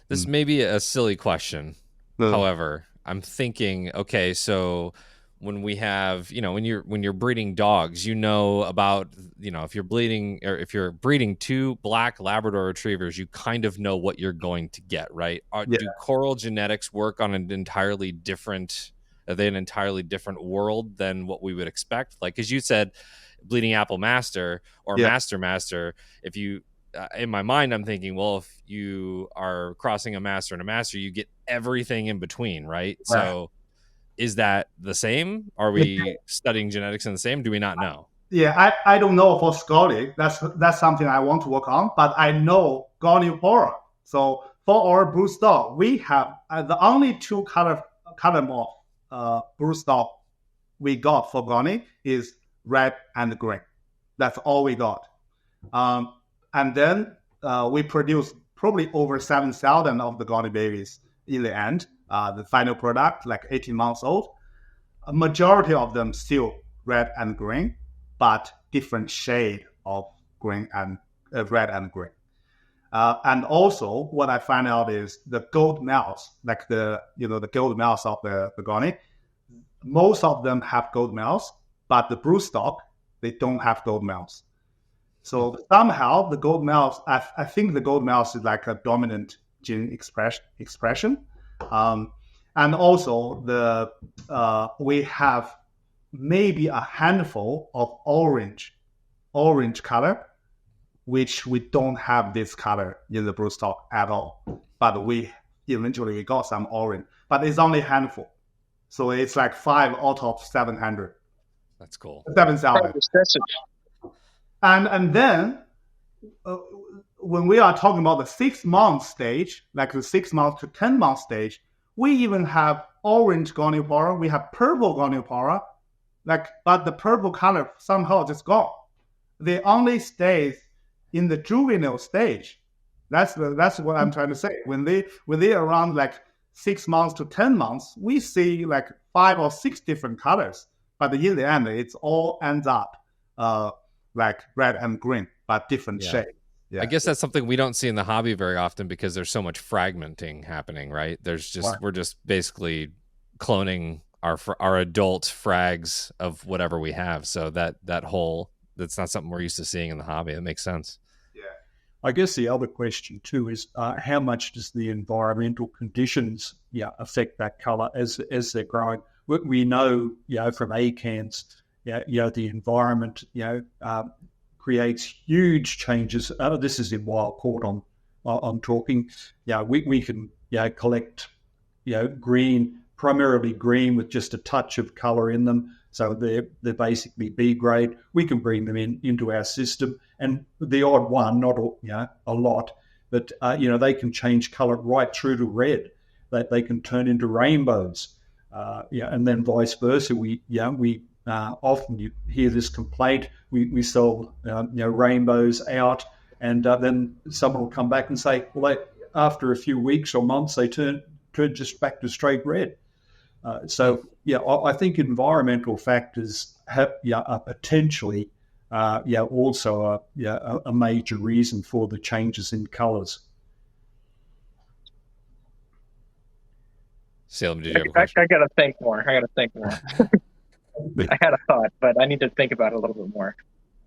This may be a silly question. However, I'm thinking, okay, so when we have, when you're breeding dogs, about, if you're bleeding or if you're breeding two black Labrador retrievers, you kind of know what you're going to get, right? Yeah. Do coral genetics work on an entirely different world than what we would expect? Like, as you said, bleeding apple master or master, if you, in my mind, I'm thinking, well, if you are crossing a master and a master, you get everything in between, right? So is that the same? Are we studying genetics in the same? Do we not know? Yeah, I don't know for Scotty. That's something I want to work on, but I know Goniopora. So for our broodstock, we have the only two color morph broodstock we got for Goni is red and green. That's all we got. And then we produced probably over 7,000 of the Goni babies in the end. The final product, like 18 months old. A majority of them still red and green, but different shade of green and red and green. And also, what I find out is the gold mouths, like the gold mouths of the Goni. Most of them have gold mouths, but the broodstock, they don't have gold mouths. So somehow the gold mouths, I think the gold mouths is like a dominant gene expression. And also we have maybe a handful of orange color, which we don't have this color in the broodstock at all. But we eventually got some orange, but it's only a handful. So it's like 5 out of 700. That's cool. 7,000. And then when we are talking about the 6-month stage, like the 6 months to 10 month stage, we even have orange Goniopora, we have purple Goniopora, but the purple color somehow just gone. They only stay in the juvenile stage. That's what I'm trying to say. When they around like 6 months to 10 months, we see like 5 or 6 different colors. But in the end, it's all ends up like red and green, but different shades. Yeah. I guess that's something we don't see in the hobby very often because there's so much fragmenting happening, right? We're just basically cloning our adult frags of whatever we have. So that's not something we're used to seeing in the hobby. That makes sense. Yeah. I guess the other question too is how much does the environmental conditions affect that color as they're growing? We know from ACANs, the environment creates huge changes. This is in wild caught. I'm talking. We can collect green, primarily green with just a touch of color in them. So they're basically B grade. We can bring them into our system, and the odd one, not a lot, but they can change color right through to red. They can turn into rainbows, and then vice versa. We often you hear this complaint. We sell rainbows out, and then someone will come back and say, well, after a few weeks or months, they turn just back to straight red. I think environmental factors are potentially also a major reason for the changes in colors. Salem, did you have a question? I gotta think more. I had a thought, but I need to think about it a little bit more.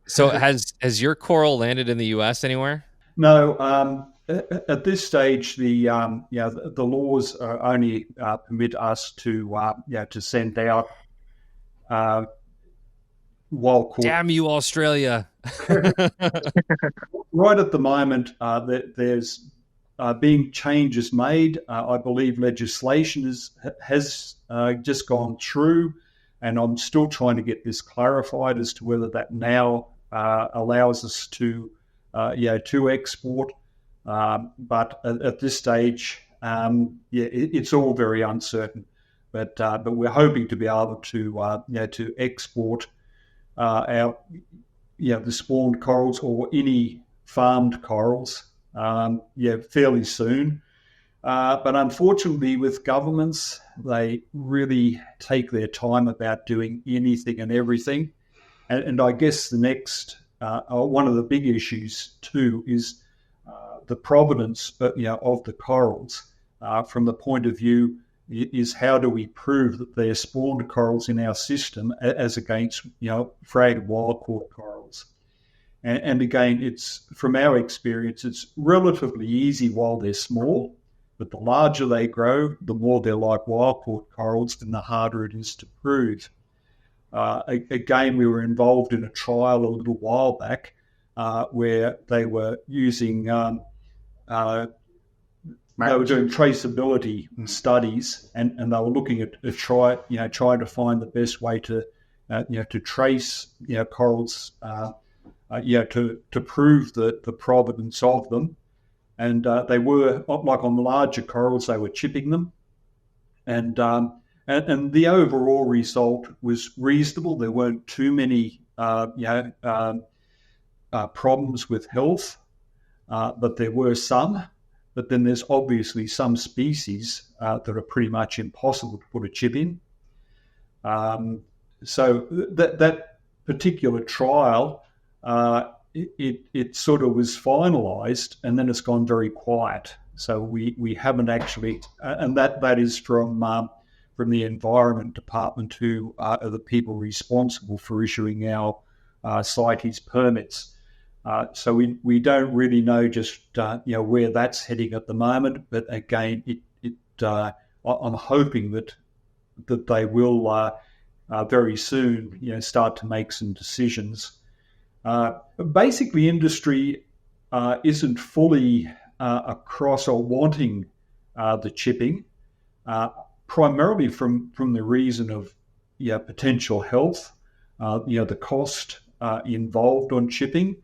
So has your coral landed in the U.S. anywhere? No. At this stage, the laws only permit us to send out wild caught. Damn you, Australia! Right at the moment, there's being changes made. I believe legislation has just gone through, and I'm still trying to get this clarified as to whether that now allows us to export. But at this stage, it's all very uncertain. But we're hoping to be able to export our the spawned corals or any farmed corals fairly soon. But unfortunately, with governments, they really take their time about doing anything and everything. And I guess the next one of the big issues too is the provenance of the corals from the point of view is how do we prove that they're spawned corals in our system as against, frayed wild-caught corals. And again, it's from our experience, it's relatively easy while they're small, but the larger they grow, the more they're like wild-caught corals, and the harder it is to prove. Again, we were involved in a trial a little while back where they were using, they were doing traceability studies, and they were looking at trying to find the best way to trace corals. To prove the provenance of them. And they were, like on the larger corals, they were chipping them. And the overall result was reasonable. There weren't too many problems with health, but there were some. But then there's obviously some species that are pretty much impossible to put a chip in. So that particular trial, it sort of was finalised, and then it's gone very quiet. So we haven't actually, and that is from the Environment Department, who are the people responsible for issuing our CITES permits. So we don't really know just where that's heading at the moment. But again, I'm hoping that they will very soon start to make some decisions. Basically, industry isn't fully across or wanting the chipping, primarily from the reason of potential health, the cost involved on chipping,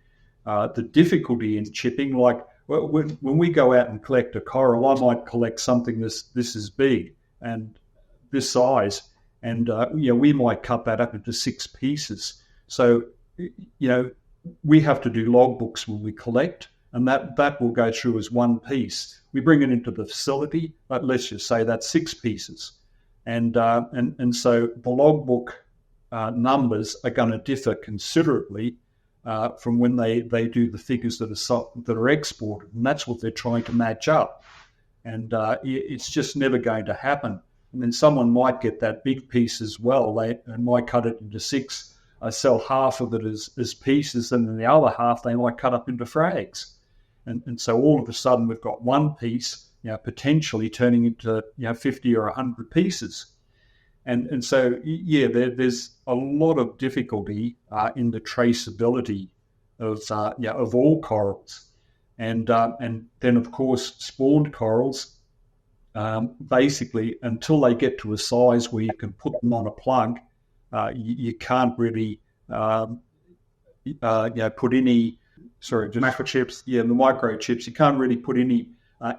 the difficulty in chipping. Like when we go out and collect a coral, I might collect something this is big and this size, and we might cut that up into 6 pieces. So we have to do logbooks when we collect, and that will go through as 1 piece. We bring it into the facility, but let's just say that's 6 pieces. And so the logbook numbers are going to differ considerably from when they do the figures that are exported, and that's what they're trying to match up. And it's just never going to happen. And then someone might get that big piece as well. They might cut it into 6, sell half of it as pieces, and then the other half they might cut up into frags. And so all of a sudden we've got 1 piece, potentially turning into 50 or 100 pieces. And so there's a lot of difficulty in the traceability of all corals, and then of course spawned corals. Basically, until they get to a size where you can put them on a plug, you can't really put any microchips. The microchips. You can't really put any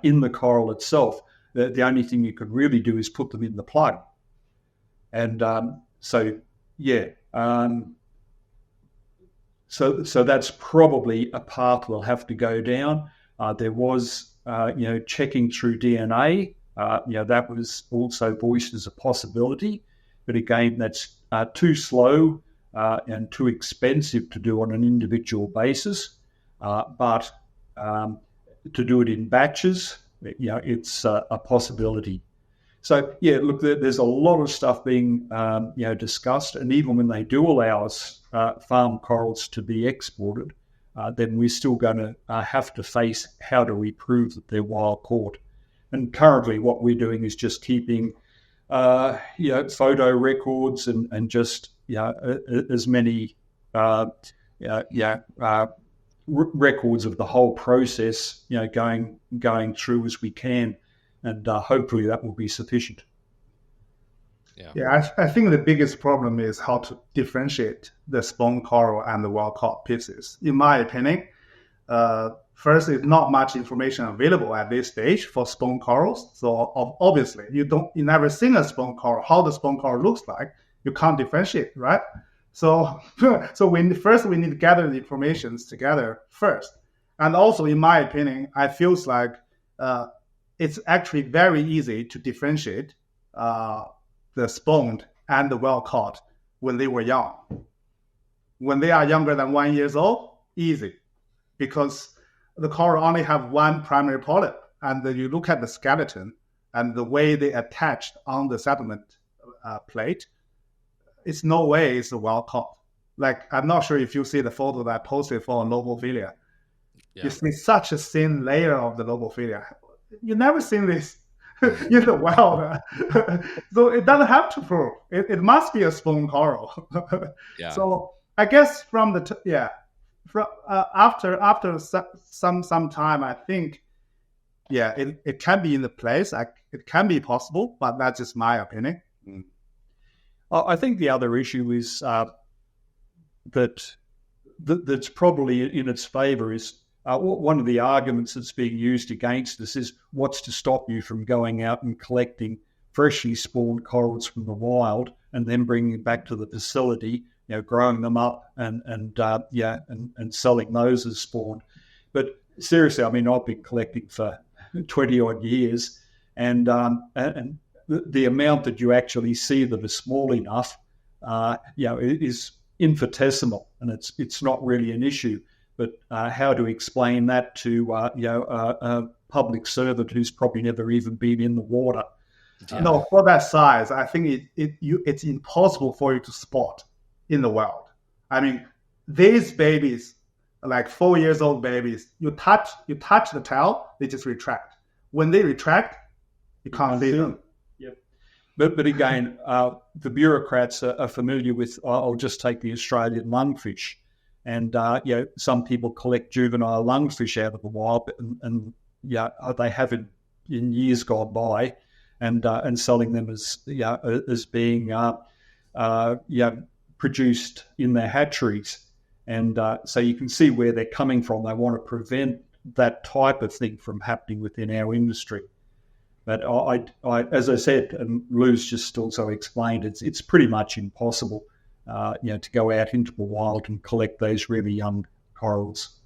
in the coral itself. The only thing you could really do is put them in the plug. And so that's probably a path we'll have to go down. There was checking through DNA. That was also voiced as a possibility, but again, that's too slow and too expensive to do on an individual basis. But to do it in batches, it's a possibility. So look, there's a lot of stuff being discussed, and even when they do allow us farm corals to be exported, then we're still going to have to face how do we prove that they're wild caught. And currently, what we're doing is just keeping photo records and just as many records of the whole process going through as we can, and hopefully that will be sufficient. I think the biggest problem is how to differentiate the spawn coral and the wild caught pieces. In my opinion, first, there's not much information available at this stage for spawn corals. So obviously, you never seen a spawn coral. How the spawn coral looks like, you can't differentiate, right? So we need to gather the information together first. And also, in my opinion, I feels like it's actually very easy to differentiate the spawned and the well caught when they were young. When they are younger than 1 year old, easy, because the coral only have 1 primary polyp, and then you look at the skeleton, and the way they attached on the settlement plate, it's no way it's well caught. Like, I'm not sure if you see the photo that I posted for lobophilia. Yeah. You see such a thin layer of the lobophilia. You never seen this in the wild. So it doesn't have to prove. It must be a spoon coral. Yeah. So I guess from after some time, I think, it can be in the place. It can be possible, but that's just my opinion. I think the other issue is that's probably in its favour is one of the arguments that's being used against this is what's to stop you from going out and collecting freshly spawned corals from the wild and then bringing them back to the facility, growing them up and selling those as spawned. But seriously, I mean, I've been collecting for 20 odd years, and the amount that you actually see that is small enough, is infinitesimal, and it's not really an issue. But how to explain that to a public servant who's probably never even been in the water? No, for that size, I think it's impossible for you to spot in the wild. I mean, these babies, like 4 years old babies, you touch the tail, they just retract. When they retract, you can't see them. Yep. But again, the bureaucrats are familiar with. I'll just take the Australian lungfish, and some people collect juvenile lungfish out of the wild, and they have it in years gone by, and selling them as being produced in their hatcheries, and so you can see where they're coming from. They want to prevent that type of thing from happening within our industry. But I as I said, and Lou's just also explained, it's pretty much impossible, to go out into the wild and collect those really young corals.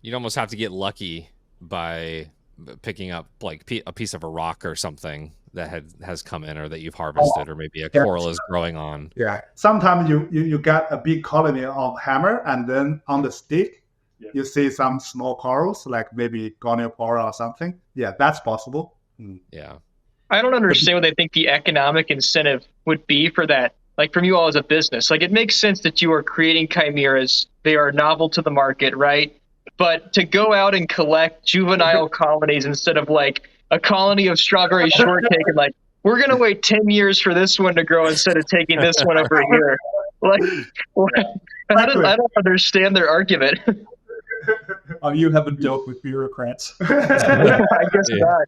You'd almost have to get lucky by picking up like a piece of a rock or something that has come in, or that you've harvested, or maybe a coral is growing on. Yeah. Sometimes you get a big colony of hammer, and then on the stick, you see some small corals, like maybe Goniopora or something. Yeah, that's possible. Yeah. I don't understand what they think the economic incentive would be for that. Like, from you all as a business, like, it makes sense that you are creating chimeras. They are novel to the market, right? But to go out and collect juvenile colonies instead of like a colony of strawberry shortcake, and like, we're going to wait 10 years for this one to grow instead of taking this one over here. Like, I don't understand their argument. Oh, you haven't dealt with bureaucrats. I guess not.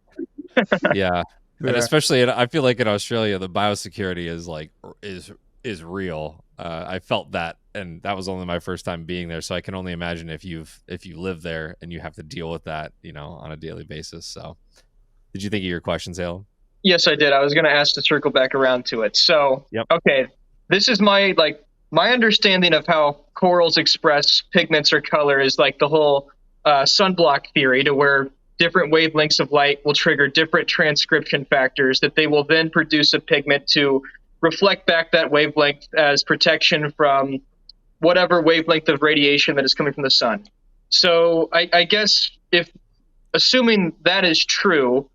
Yeah. And especially, I feel like in Australia, the biosecurity is real. I felt that, and that was only my first time being there, so I can only imagine if you live there and you have to deal with that, on a daily basis. So, did you think of your question, Salem? Yes, I did. I was going to ask to circle back around to it. So, Okay, this is my understanding of how corals express pigments or color is like the whole sunblock theory, to where different wavelengths of light will trigger different transcription factors that they will then produce a pigment to reflect back that wavelength as protection from whatever wavelength of radiation that is coming from the sun. So I guess, if assuming that is true,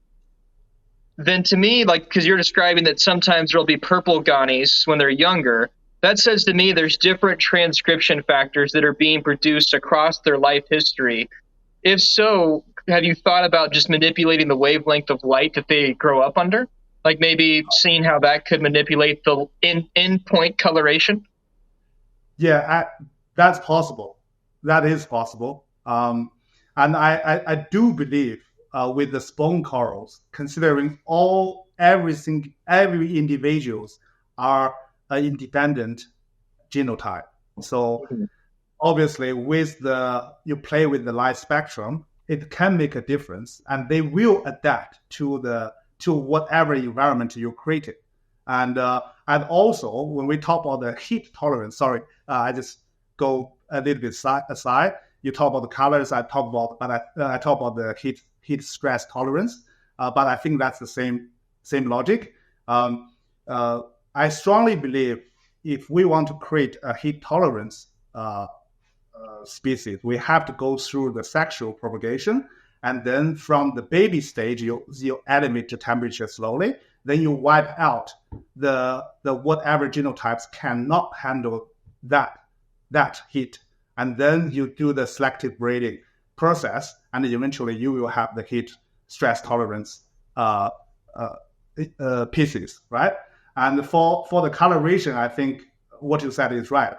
then to me, because you're describing that sometimes there'll be purple gonies when they're younger, that says to me there's different transcription factors that are being produced across their life history. If so, have you thought about just manipulating the wavelength of light that they grow up under? Like maybe seeing how that could manipulate the endpoint coloration? Yeah, that's possible. That is possible. And I do believe with the spawn corals, considering every individuals are an independent genotype. So obviously, you play with the light spectrum, it can make a difference, and they will adapt to whatever environment you created. And also, when we talk about the heat tolerance, I just go a little bit aside. You talk about the colors, I talk about the heat stress tolerance. But I think that's the same logic. I strongly believe if we want to create a heat tolerance species, we have to go through the sexual propagation, And then from the baby stage, you elevate the temperature slowly. Then you wipe out the whatever genotypes cannot handle that heat. And then you do the selective breeding process, and eventually you will have the heat stress tolerance pieces, right? And for the coloration, I think what you said is right.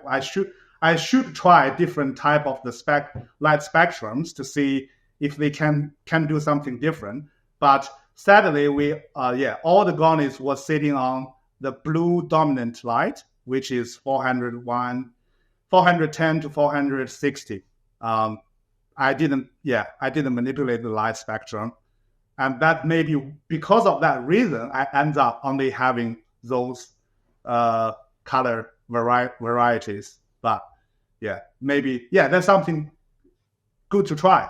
I should try different type of the light spectrums to see if they can do something different. But sadly, all the Gonies was sitting on the blue dominant light, which is 410 to 460. I didn't manipulate the light spectrum, and that maybe because of that reason, I end up only having those color varieties. But maybe that's something good to try.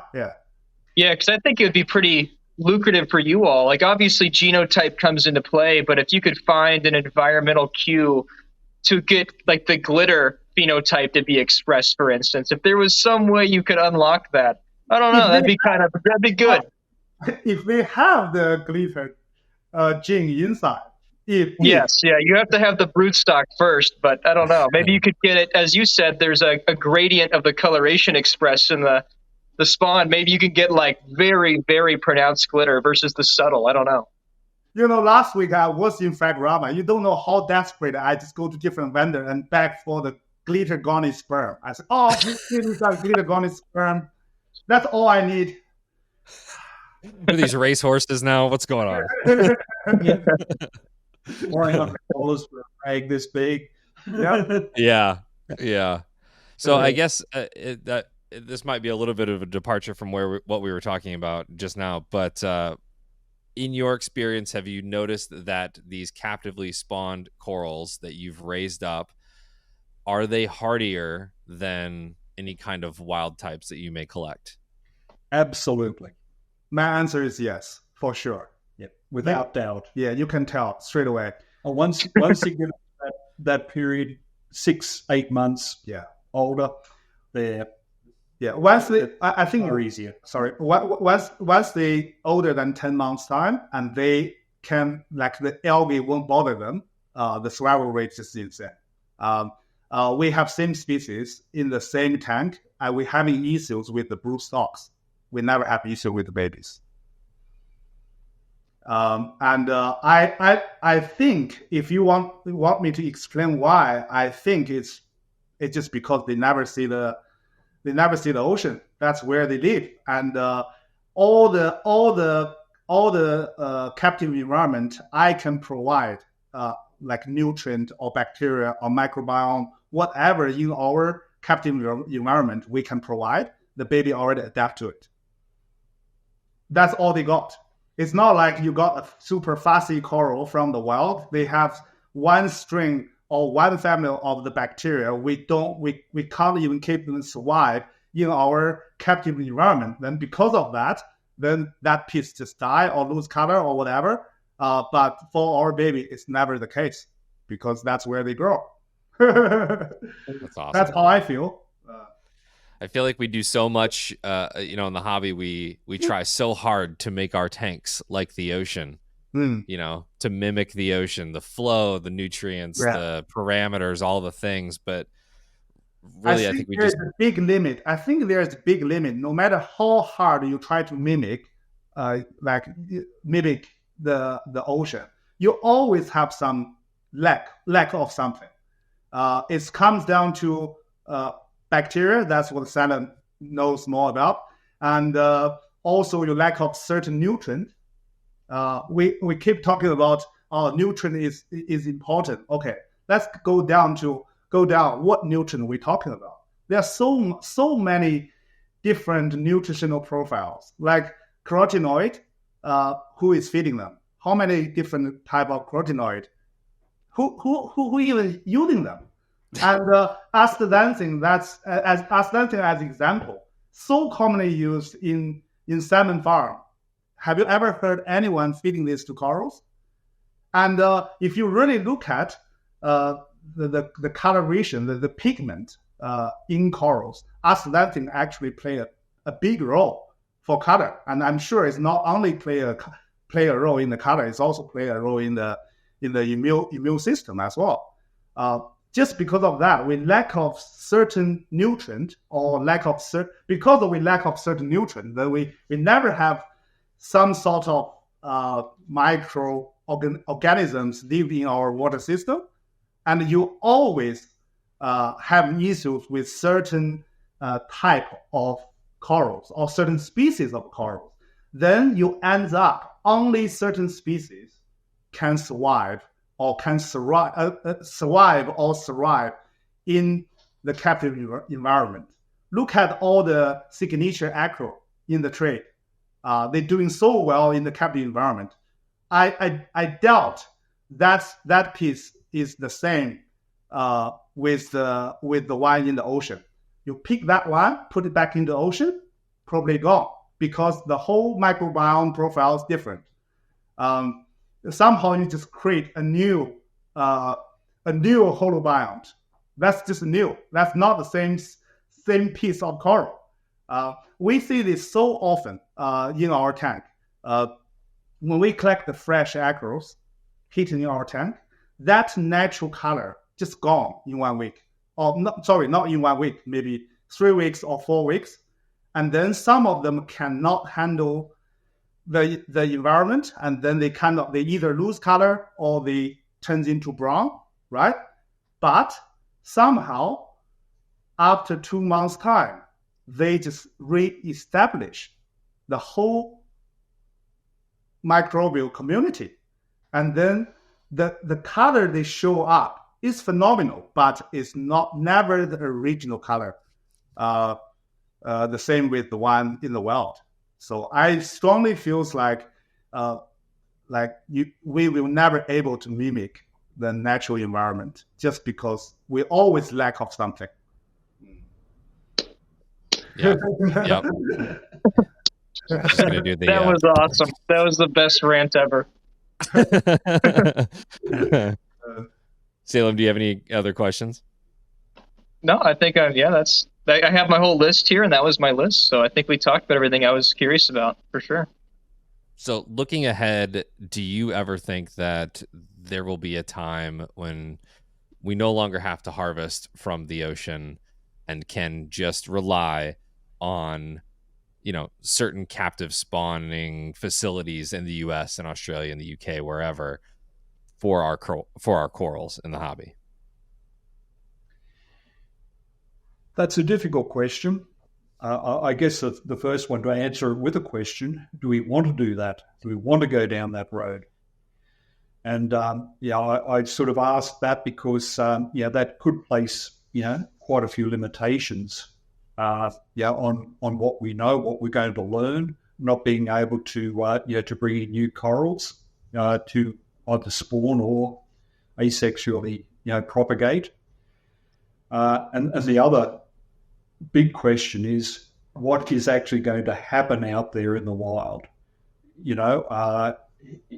Yeah, because I think it would be pretty lucrative for you all. Like, obviously, genotype comes into play, but if you could find an environmental cue to get like the glitter phenotype to be expressed, for instance, if there was some way you could unlock that, I don't know, that'd be good. If they have the glitter gene inside. Yes, you have to have the broodstock first, but I don't know. Maybe you could get it, as you said, there's a gradient of the coloration expressed in the spawn. Maybe you can get like very, very pronounced glitter versus the subtle. I don't know. Last week I was in Fragorama. You don't know how desperate I just go to different vendor and beg for the glitter Goni sperm. I said, please got glitter Goni sperm. That's all I need. Are these race horses now? What's going on? $400 for a bag this big. Yeah. So I guess that this might be a little bit of a departure from what we were talking about just now, but in your experience, have you noticed that these captively spawned corals that you've raised up, are they hardier than any kind of wild types that you may collect? Absolutely. My answer is yes, for sure. Yep, without doubt. Yeah, you can tell straight away. Once you get that period, 6-8 months older, they're once they, I think are easier. Sorry, once they older than 10 months time, and they can, like, the algae won't bother them, the survival rate is insane. We have same species in the same tank, and we're having issues with the broodstocks. We never have issue with the babies. I think if you want me to explain why, I think it's just because they never see the ocean. That's where they live, and all the captive environment I can provide, like nutrient or bacteria or microbiome, whatever in our captive environment we can provide, the baby already adapt to it. That's all they got. It's not like you got a super fussy coral from the wild. They have one string or one family of the bacteria. We can't even keep them survive in our captive environment. Then because of that, then that piece just die or lose color or whatever. But for our baby, it's never the case because that's where they grow. That's awesome. That's how I feel. I feel like we do so much, in the hobby. We try so hard to make our tanks like the ocean, to mimic the ocean, the flow, the nutrients, the parameters, all the things. But really, I think we just... a big limit. I think there's a big limit. No matter how hard you try to mimic the ocean, you always have some lack of something. It comes down to bacteria. That's what Salem knows more about, and also your lack of certain nutrient. We keep talking about nutrient is important. Okay, let's go down. What nutrient we're talking about? There are so many different nutritional profiles, like carotenoid. Who is feeding them? How many different type of carotenoid? Who even using them? And astaxanthin, astaxanthin as example, so commonly used in salmon farm. Have you ever heard anyone feeding this to corals? And if you really look at the coloration, the pigment in corals, astaxanthin actually play a big role for color. And I'm sure it's not only play a role in the color, it's also play a role in the immune system as well. Just because of that, we lack of certain nutrient or because we lack of certain nutrient, then we never have some sort of microorganisms live in our water system, and you always have issues with certain type of corals or certain species of corals. Then you end up only certain species can survive in the captive environment. Look at all the signature acro in the trade. They're doing so well in the captive environment. I doubt that piece is the same with the one in the ocean. You pick that one, put it back in the ocean, probably gone, because the whole microbiome profile is different. Somehow you just create a new holobiont. That's just new. That's not the same piece of coral. We see this so often in our tank. When we collect the fresh acros hidden in our tank, that natural color just gone in 1 week. Or not in 1 week, maybe 3 weeks or 4 weeks. And then some of them cannot handle the environment, and then they either lose color or they turns into brown, right? But somehow, after 2 months' time, they just re-establish the whole microbial community. And then the color they show up is phenomenal, but it's never the original color. The same with the one in the wild. So I strongly feels like we will never able to mimic the natural environment just because we always lack of something. Yeah. Yep. Just gonna do the, that was awesome. That was the best rant ever. Salem, do you have any other questions? No, I think I have my whole list here, and that was my list. So I think we talked about everything I was curious about, for sure. So looking ahead, do you ever think that there will be a time when we no longer have to harvest from the ocean and can just rely on, certain captive spawning facilities in the US and Australia and the UK, wherever, for our corals in the hobby? That's a difficult question. I guess the first one to answer with a question: do we want to do that? Do we want to go down that road? And I sort of asked that because that could place quite a few limitations on what we know, what we're going to learn, not being able to to bring in new corals to either spawn or asexually propagate. And the other big question is, what is actually going to happen out there in the wild?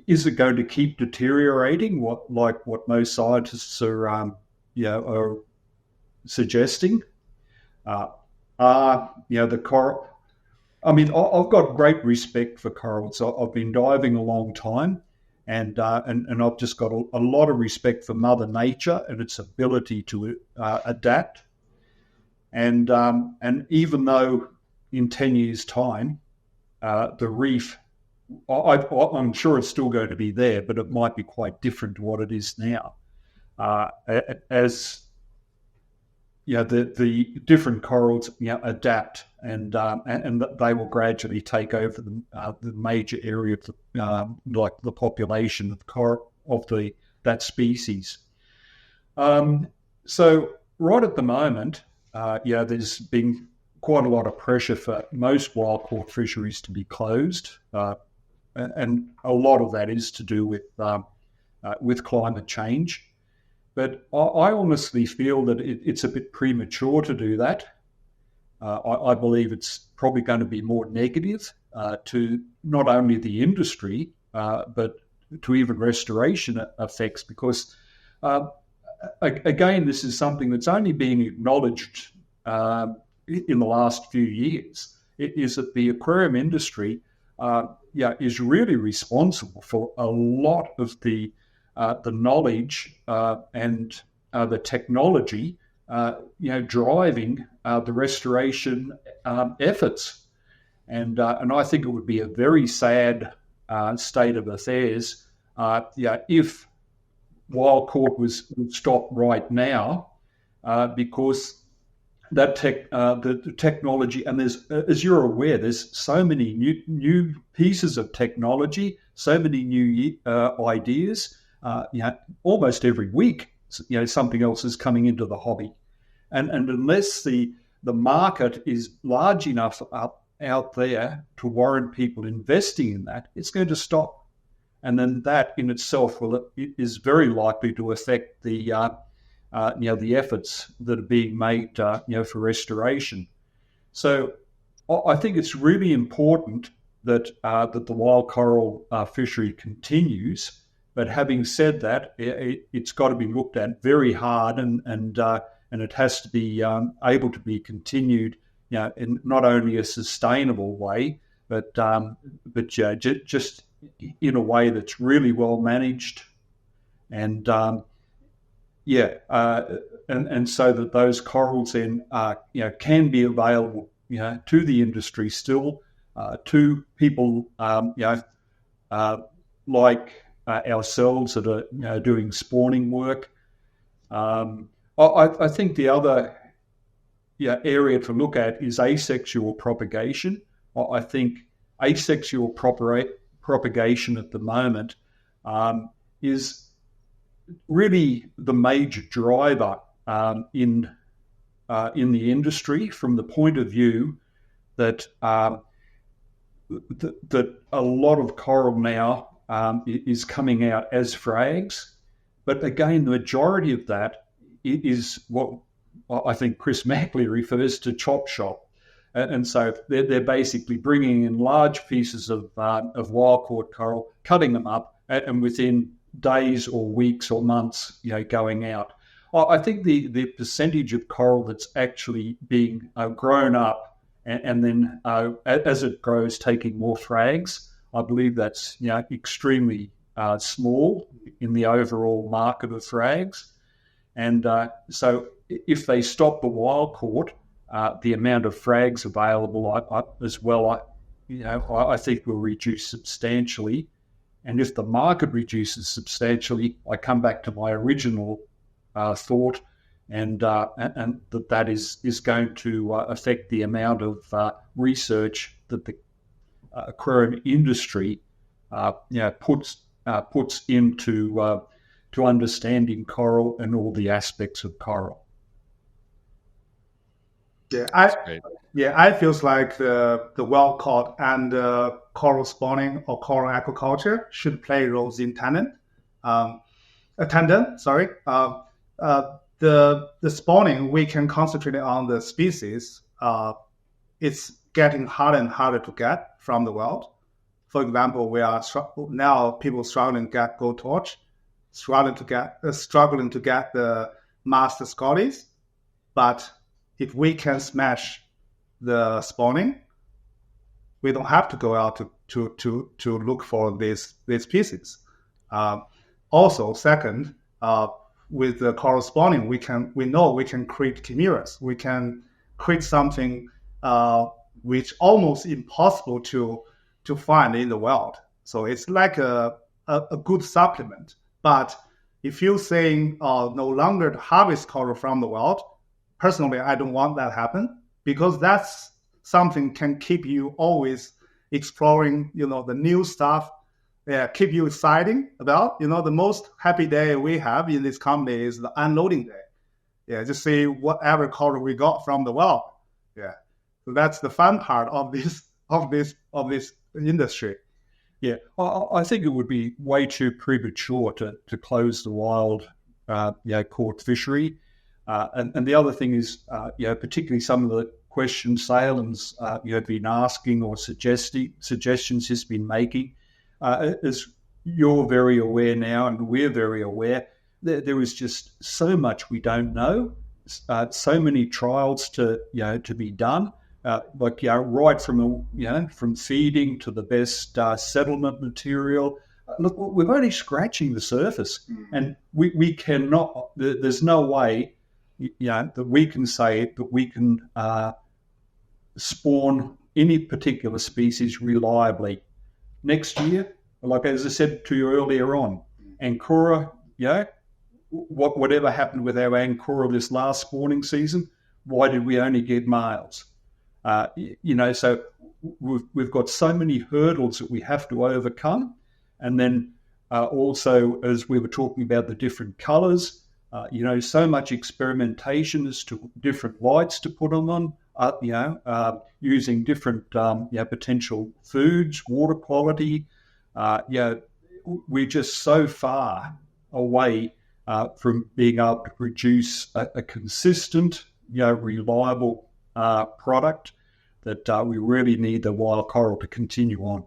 Is it going to keep deteriorating? What most scientists are suggesting? The coral. I mean, I've got great respect for corals. I've been diving a long time, and I've just got a lot of respect for Mother Nature and its ability to adapt. And even though in 10 years' time, the reef, I'm sure it's still going to be there, but it might be quite different to what it is now. As the different corals adapt, and they will gradually take over the major area of the population of that species. So right at the moment, there's been quite a lot of pressure for most wild caught fisheries to be closed, and a lot of that is to do with climate change. But I honestly feel that it's a bit premature to do that. I believe it's probably going to be more negative to not only the industry, but to even restoration effects, because again, this is something that's only being acknowledged in the last few years. is that the aquarium industry is really responsible for a lot of the knowledge and the technology, driving the restoration efforts. And I think it would be a very sad state of affairs if wild caught was stopped right now, because that the technology, and there's, as you're aware, there's so many new pieces of technology, so many new ideas. Almost every week, something else is coming into the hobby, and unless the market is large enough out there to warrant people investing in that, it's going to stop, and then that in itself is very likely to affect the efforts that are being made for restoration. So I think it's really important that the wild coral fishery continues. But having said that, it's got to be looked at very hard, and it has to be able to be continued, in not only a sustainable way, but just in a way that's really well managed, and and so that those corals then can be available to the industry still, to people like ourselves that are doing spawning work. I think the other area to look at is asexual propagation. I think asexual propagation at the moment is really the major driver in the industry, from the point of view that that a lot of coral now is coming out as frags, but again, the majority of that is what I think Chris Mackley refers to chop shop, and so they're basically bringing in large pieces of wild caught coral, cutting them up, and within days or weeks or months, going out. I think the percentage of coral that's actually being grown up and then as it grows, taking more frags, I believe that's extremely small in the overall market of frags. And so if they stop the wild caught, the amount of frags available I think will reduce substantially. And if the market reduces substantially, I come back to my original thought, and that is going to affect the amount of research that the aquarium industry puts into to understanding coral and all the aspects of coral. I feels like the wild caught and coral spawning or coral aquaculture should play roles in tandem. The spawning, we can concentrate on the species. It's getting harder and harder to get from the wild. For example, we are now people struggling to get gold torch, struggling to get the master scotties. But if we can smash the spawning, we don't have to go out to look for these pieces. Also, second, with the coral spawning, we know we can create chimeras. We can create something which almost impossible to find in the wild. So it's like a good supplement. But if you're saying no longer to harvest coral from the wild, personally, I don't want that happen, because that's something can keep you always exploring, the new stuff, keep you exciting about, the most happy day we have in this company is the unloading day. Just see whatever coral we got from the wild. So that's the fun part of this industry. I think it would be way too premature to close the wild caught fishery. And the other thing is, particularly some of the questions Salem's have been asking or suggestions he's been making, as you're very aware now, and we're very aware, there is just so much we don't know, so many trials to be done, right from from feeding to the best settlement material. Look, we're only scratching the surface, and we cannot. There's no way, that we can say that we can spawn any particular species reliably. Next year, like as I said to you earlier on, Ancora, whatever happened with our Ancora this last spawning season, why did we only get males? So we've got so many hurdles that we have to overcome. And then also, as we were talking about the different colors, so much experimentation as to different lights to put them on, using different potential foods, water quality. We're just so far away from being able to produce a consistent, reliable product that we really need the wild coral to continue on.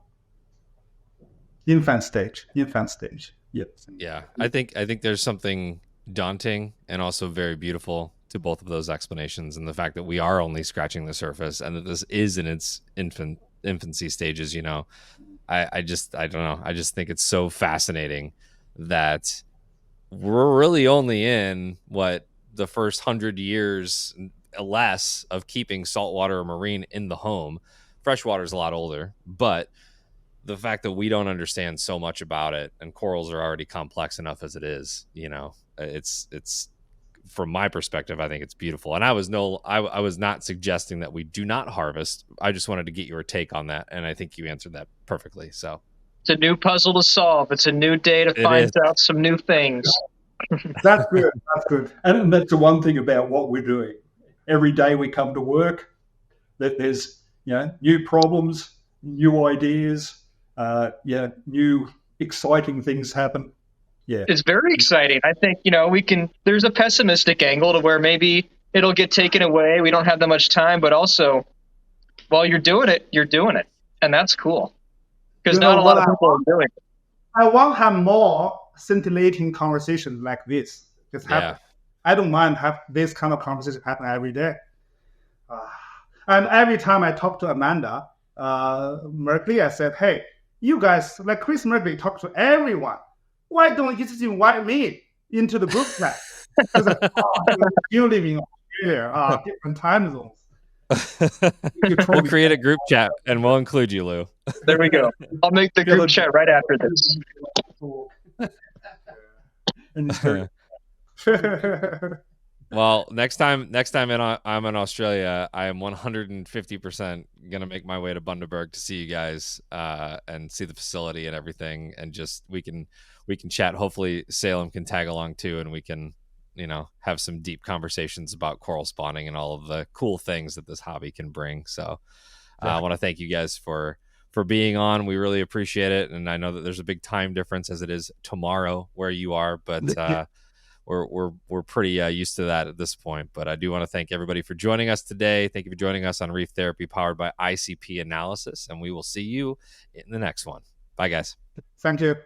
Infant stage. Yep. Yeah, I think there's something daunting and also very beautiful to both of those explanations, and the fact that we are only scratching the surface and that this is in its infancy stages. I don't know. I just think it's so fascinating that we're really only in the first 100 years less of keeping saltwater or marine in the home. Freshwater is a lot older, but the fact that we don't understand so much about it, and corals are already complex enough as it is, it's from my perspective, I think it's beautiful. And I was not suggesting that we do not harvest. I just wanted to get your take on that, and I think you answered that perfectly. So it's a new puzzle to solve. It's a new day to find out some new things. That's good. That's good. And that's the one thing about what we're doing. Every day we come to work, that there's new problems, new ideas, new exciting things happen. Yeah, it's very exciting. I think there's a pessimistic angle to where maybe it'll get taken away. We don't have that much time, but also while you're doing it, and that's cool because not a lot of people are doing it. I want to have more scintillating conversations like this. I don't mind have this kind of conversation happen every day. And every time I talk to Amanda Merkley, I said, hey, you guys, like Chris Merkley, talk to everyone. Why don't you just invite me into the group chat? Because you live in Australia, different time zones. We'll create a group chat and we'll include you, Lou. There we go. I'll make the group chat right after this. Well, next time I'm in Australia, I am 150% gonna make my way to Bundaberg to see you guys and see the facility and everything, and just we can chat. Hopefully, Salem can tag along too, and we can have some deep conversations about coral spawning and all of the cool things that this hobby can bring. So, I want to thank you guys for being on. We really appreciate it, and I know that there's a big time difference as it is tomorrow where you are, but. We're pretty used to that at this point, but I do want to thank everybody for joining us today. Thank you for joining us on Reef Therapy, powered by ICP Analysis, and we will see you in the next one. Bye, guys. Thank you.